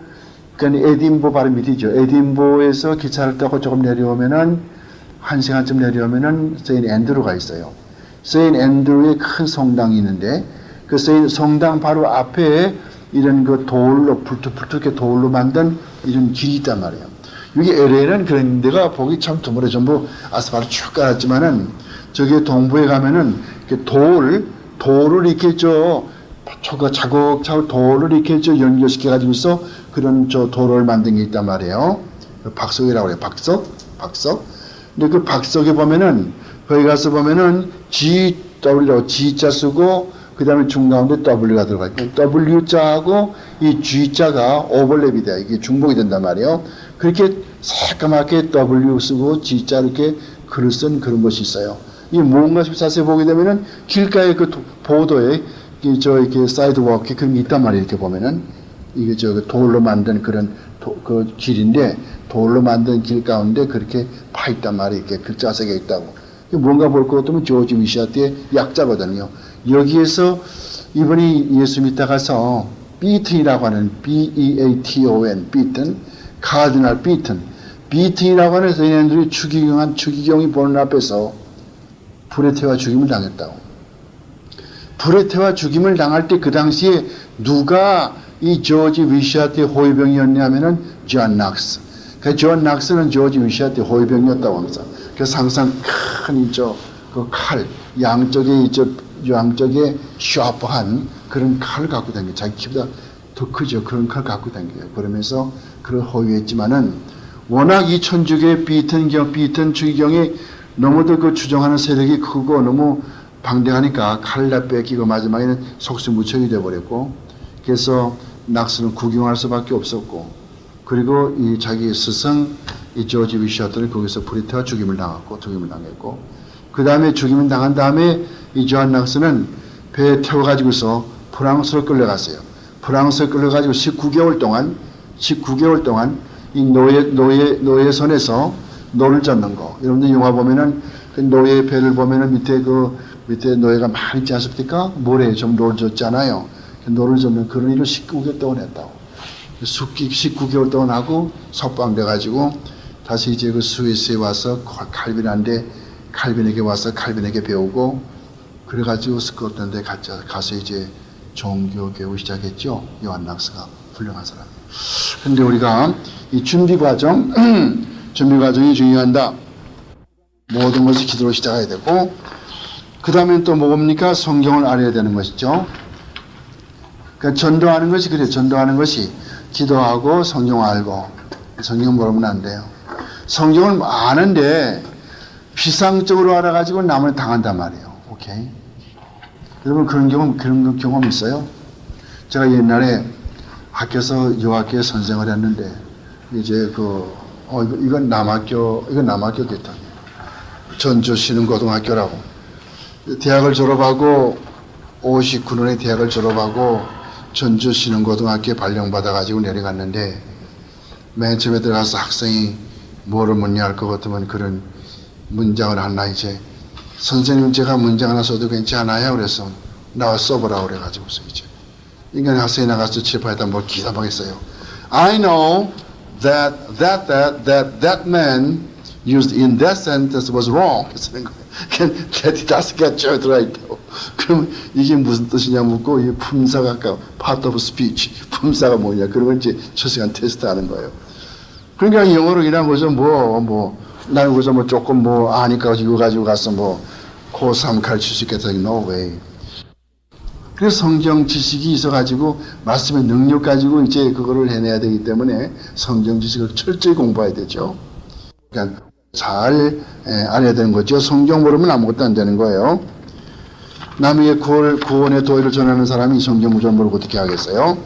그러니까 에딘버 바로 밑이죠. 에딘버에서 기차를 타고 조금 내려오면은 1시간쯤 내려오면은 세인 앤드루가 있어요. 세인 앤드루의 큰 성당이 있는데 그 세인 성당 바로 앞에 이런 그 돌로 불투불투게 돌로 만든 이런 길이 있단 말이에요. 여기 LA는 그런 데가 보기 참 드물어요. 전부 아스팔트 쭉 깔았지만은 저기 동부에 가면은 돌을 이렇게 차곡차곡 돌을 이렇게 연결시켜 가지고 있어 그런 돌을 만든 게 있단 말이에요. 박석이라고 그래요. 박석. 근데 그 박석에 보면은 거기 가서 보면은 W라고 G자 쓰고 그 다음에 중가운데 W가 들어가 있고 W자하고 이 G자가 오버랩이 돼요. 이게 중복이 된단 말이에요. 그렇게 새까맣게 W 쓰고 G자 이렇게 글을 쓴 그런 것이 있어요. 이게 뭔가 자세히 보게 되면은 길가의 그 보도에 이렇게 사이드워크에 그런 게 있단 말이에요. 이렇게 보면은 이게 돌로 만든 그런 그 길인데 돌로 만든 길 가운데 그렇게 파 있단 말이에요. 이렇게 글자 새겨 있다고. 뭔가 볼 것 같으면 조지 위시아트의 약자거든요. 여기에서 이분이 예수 믿다가서 비튼이라고 하는 B-E-A-T-O-N 비튼, 카디널 비튼, 비튼이라고 하는 얘네들이 추기경이 보는 앞에서 불에 태워 죽임을 당했다고. 불에 태워 죽임을 당할 때 그 당시에 누가 이 조지 위시아트의 호위병이었냐 하면은 존 낙스. 그 존 낙스는 조지 위시아트의 호위병이었다고 합니다. 그래서 항상 큰 그 칼, 양쪽에 샤프한 그런 칼을 갖고 다녀요. 자기 키보다 더 크죠. 그런 칼을 갖고 다녀요. 그러면서 그걸 호위했지만은 워낙 이 천주교의 비튼 추기경이 너무도 그 추종하는 세력이 크고 너무 방대하니까 칼을 다 뺏기고 마지막에는 속수무책이 되어버렸고 그래서 낙스는 구경할 수밖에 없었고 그리고 이 자기 스승 이 조지 위시아트는 거기서 불에 태워 죽임을 당했고 그 다음에 죽임을 당한 다음에 이 존 낙스는 배에 태워가지고서 프랑스로 끌려갔어요. 프랑스로 끌려가지고 19개월 동안 이 노예선에서 노를 젓는 거. 여러분들 영화 보면은 그 노예 배를 보면은 밑에 노예가 많이 있지 않습니까? 모래에 좀 노를 젓잖아요. 노를 젓는 그런 일을 19개월 동안 했다고. 19개월 동안 하고 석방돼가지고 다시 이제 그 스위스에 와서 칼빈에게 와서 칼빈에게 배우고 그래가지고 스코틀랜드에 가서 이제 종교 교육을 시작했죠. 요한 낙스가 훌륭한 사람이에요. 근데 우리가 이 준비 과정이 중요한다. 모든 것을 기도로 시작해야 되고 그 다음엔 또 뭡니까? 성경을 알아야 되는 것이죠. 그러니까 전도하는 것이 그래요. 전도하는 것이 기도하고 성경 알고 성경 모르면 안 돼요. 성경을 아는데 비상적으로 알아가지고 남을 당한단 말이에요. 오케이. 여러분 그런 경험 있어요? 제가 옛날에 여학교에 선생을 했는데 이제 이건 남학교겠다. 전주 신흥고등학교라고. 대학을 졸업하고 59년에 대학을 졸업하고 전주 신흥고등학교에 발령받아가지고 내려갔는데 맨 처음에 들어가서 학생이 뭐를 묻냐 할 것 같으면 그런 문장을 하나 이제 선생님 제가 문장 하나 써도 괜찮아요? 그래서 나와 써보라고 그래가지고서 이제 인간 학생이 나가서 칠판에다 뭘 기다하겠어요. I know that man used in that sentence was wrong. that doesn't get you right. 그럼 이게 무슨 뜻이냐 묻고 이 품사가 아까 part of speech 품사가 뭐냐 그런 걸 이제 초시간 테스트하는 거예요. 그러니까 영어로 일한 거죠. 나는 거기서 조금 아니까 이거 가지고 가서 고3 가르칠 수 있겠다. No way. 그래서 성경 지식이 있어가지고 말씀의 능력 가지고 이제 그거를 해내야 되기 때문에 성경 지식을 철저히 공부해야 되죠. 그러니까 잘 알아야 되는 거죠. 성경 모르면 아무것도 안 되는 거예요. 남에게 구원의 도의를 전하는 사람이 성경 구절 모르고 어떻게 하겠어요?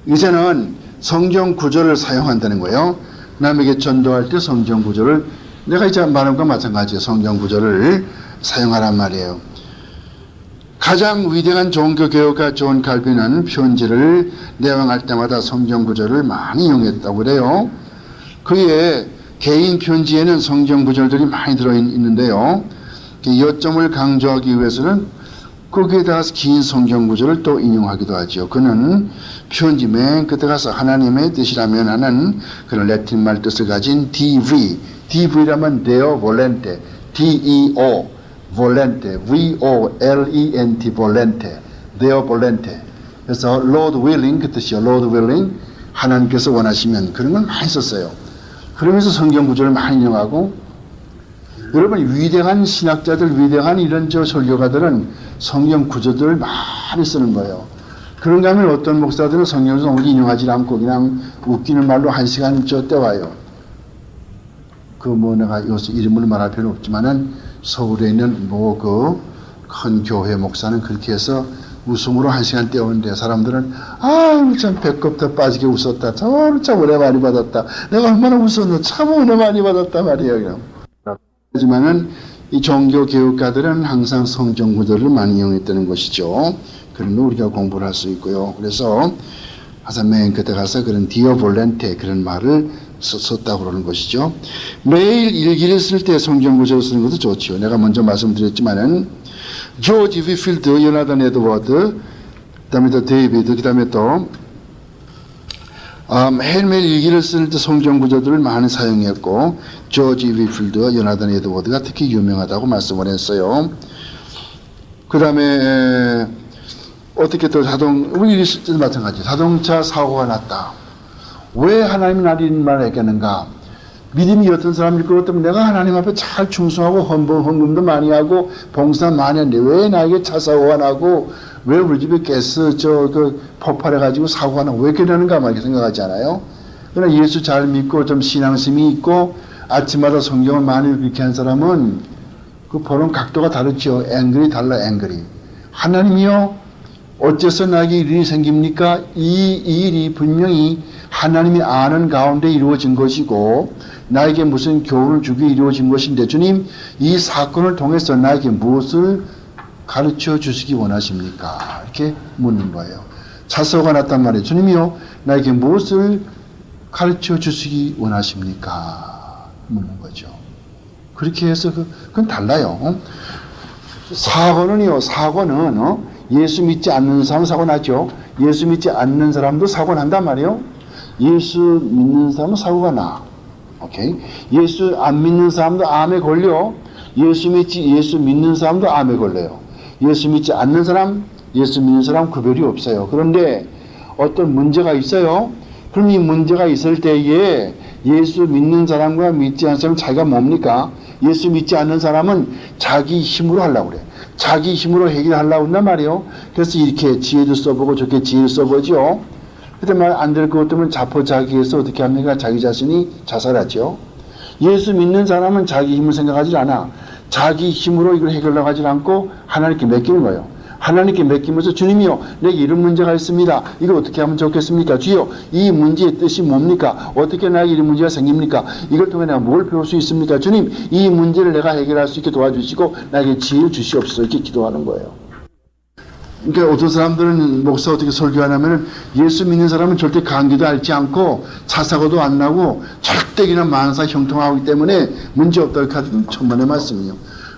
이제는 성경 구절을 사용한다는 거예요. 남에게 전도할 때 성경 구절을 내가 이제 말한 것과 마찬가지예요. 성경 구절을 사용하란 말이에요. 가장 위대한 종교 개혁가 존 칼빈은 편지를 내왕할 때마다 성경 구절을 많이 이용했다고 그래요. 그의 개인 편지에는 성경 구절들이 많이 들어있는데요. 요점을 강조하기 위해서는 거기에다가 긴 성경 구절을 또 인용하기도 하죠. 그는 편지 맨 끝에 가서 하나님의 뜻이라면 하는 그런 라틴 말 뜻을 가진 DV라면 Deo Volente, DEO Volente, VOLENT Volente, Deo Volente. 그래서 Lord willing 그 뜻이요. Lord willing 하나님께서 원하시면 그런 걸 많이 썼어요. 그러면서 성경 구절을 많이 인용하고 여러분 위대한 신학자들 위대한 이런 설교가들은 성경 구절들을 많이 쓰는 거예요. 그런가 하면 어떤 목사들은 성경을 너무 인용하지 않고 그냥 웃기는 말로 1시간 때와요. 내가 여기서 이름을 말할 필요는 없지만은 서울에 있는 큰 교회 목사는 그렇게 해서 웃음으로 한 시간 때우는데 사람들은 아유 참 배꼽 더 빠지게 웃었다. 참 은혜 많이 받았다. 내가 얼마나 웃었노. 참 은혜 많이 받았다 말이에요. 하지만은 이 종교 교육가들은 항상 성경 구절을 많이 이용했다는 것이죠. 그런 거 우리가 공부를 할 수 있고요. 그래서 항상 맨 끝에 가서 그런 디어볼렌테 그런 말을 썼다고 그러는 것이죠. 매일 일기를 쓸 때 성경 구절을 쓰는 것도 좋죠. 내가 먼저 말씀드렸지만은 조지 위필드, 요나단 에드워드, 그다음에 또 데이비드, 그다음에 또 매일매일 일기를 쓸 때 성경 구절들을 많이 사용했고 조지 위필드와 요나단 에드워드가 특히 유명하다고 말씀을 했어요. 그다음에 어떻게 또 우리 일기 쓸 때도 마찬가지. 자동차 사고가 났다. 왜 하나님이 나를 이런 말을 했겠는가? 믿음이 어떤 사람일 것 같으면 내가 하나님 앞에 잘 충성하고 헌금도 많이 하고 봉사 많이 하는데 왜 나에게 차 사고가 나고 왜 우리 집에 가스 폭발해가지고 사고가 나고 왜 이렇게 되는가 막 이렇게 생각하지 않아요? 그러나 예수 잘 믿고 좀 신앙심이 있고 아침마다 성경을 많이 읽게 한 사람은 그 보는 각도가 다르죠. 앵글이 달라 앵글이. 하나님이요 어째서 나에게 일이 생깁니까? 이 일이 분명히 하나님이 아는 가운데 이루어진 것이고 나에게 무슨 교훈을 주기 이루어진 것인데 주님 이 사건을 통해서 나에게 무엇을 가르쳐 주시기 원하십니까? 이렇게 묻는 거예요. 차사고가 났단 말이에요. 주님이요 나에게 무엇을 가르쳐 주시기 원하십니까? 묻는 거죠. 그렇게 해서 그건 달라요. 사고는 예수 믿지 않는 사람 사고 나죠. 예수 믿지 않는 사람도 사고 난단 말이에요. 예수 믿는 사람은 사고가 나. 오케이? 예수 안 믿는 사람도 암에 걸려. 예수 믿는 사람도 암에 걸려요. 예수 믿지 않는 사람, 예수 믿는 사람 구별이 없어요. 그런데 어떤 문제가 있어요. 그럼 이 문제가 있을 때에 예수 믿는 사람과 믿지 않는 사람은 자기가 뭡니까? 예수 믿지 않는 사람은 자기 힘으로 하려고 그래. 자기 힘으로 해결하려고 한단 말이에요. 그래서 이렇게 지혜도 써보고 저렇게 지혜를 써보죠. 그때 말 안 될 것 같으면 자포자기해서 어떻게 합니까? 자기 자신이 자살하죠. 예수 믿는 사람은 자기 힘을 생각하지 않아. 자기 힘으로 이걸 해결하지 않고 하나님께 맡기는 거예요. 하나님께 맡기면서 주님이요 내게 이런 문제가 있습니다. 이걸 어떻게 하면 좋겠습니까? 주여 이 문제의 뜻이 뭡니까? 어떻게 나에게 이런 문제가 생깁니까? 이걸 통해 내가 뭘 배울 수 있습니까? 주님 이 문제를 내가 해결할 수 있게 도와주시고 나에게 지혜를 주시옵소서 이렇게 기도하는 거예요. 그러니까 어떤 사람들은 목사 어떻게 설교하냐면 예수 믿는 사람은 절대 감기도 앓지 않고 차사고도 안 나고 절대 그냥 만사 형통하기 때문에 문제 없다고 하는 천만의 말씀이요.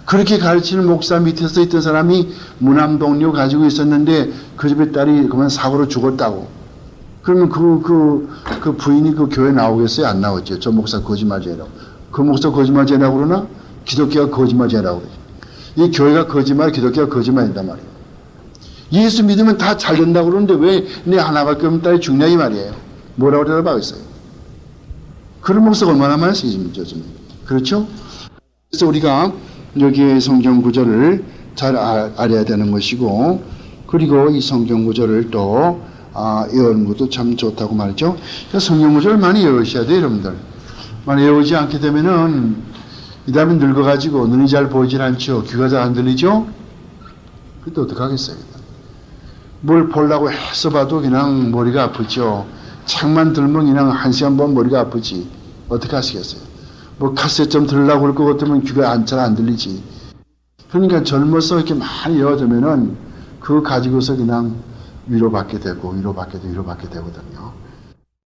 그렇게 가르치는 목사 밑에서 있던 사람이 무남 동료 가지고 있었는데 그 집에 딸이 그만 사고로 죽었다고. 그러면 그 부인이 그 교회 나오겠어요? 안 나오죠. 저 목사 거짓말쟁이라고. 그 목사 거짓말쟁이라고 그러나? 기독교가 거짓말쟁이라고 그러죠. 이 교회가 거짓말, 기독교가 거짓말이란 말이에요. 예수 믿으면 다 잘 된다고 그러는데 왜 내 하나밖에 없는 딸이 죽냐 이 말이에요. 뭐라고 대답하겠어요? 그런 목사가 얼마나 많으시죠 지금. 그렇죠? 그래서 우리가 여기에 성경 구절을 잘 알아야 되는 것이고 그리고 이 성경 구절을 또 외우는 것도 참 좋다고 말이죠. 그래서 성경 구절을 많이 외우셔야 돼요 여러분들. 많이 외우지 않게 되면은 이 다음에 늙어가지고 눈이 잘 보이질 않죠. 귀가 잘 안 들리죠. 그때 어떡하겠어요. 뭘 보려고 해서 봐도 그냥 머리가 아프죠. 책만 들면 그냥 한 시간 보면 머리가 아프지. 어떻게 하시겠어요? 뭐 카세트 좀 들으려고 할 것 같으면 귀가 잘 안 들리지. 그러니까 젊어서 이렇게 많이 외워두면은 그거 가지고서 그냥 위로받게 되고 위로받게 되거든요.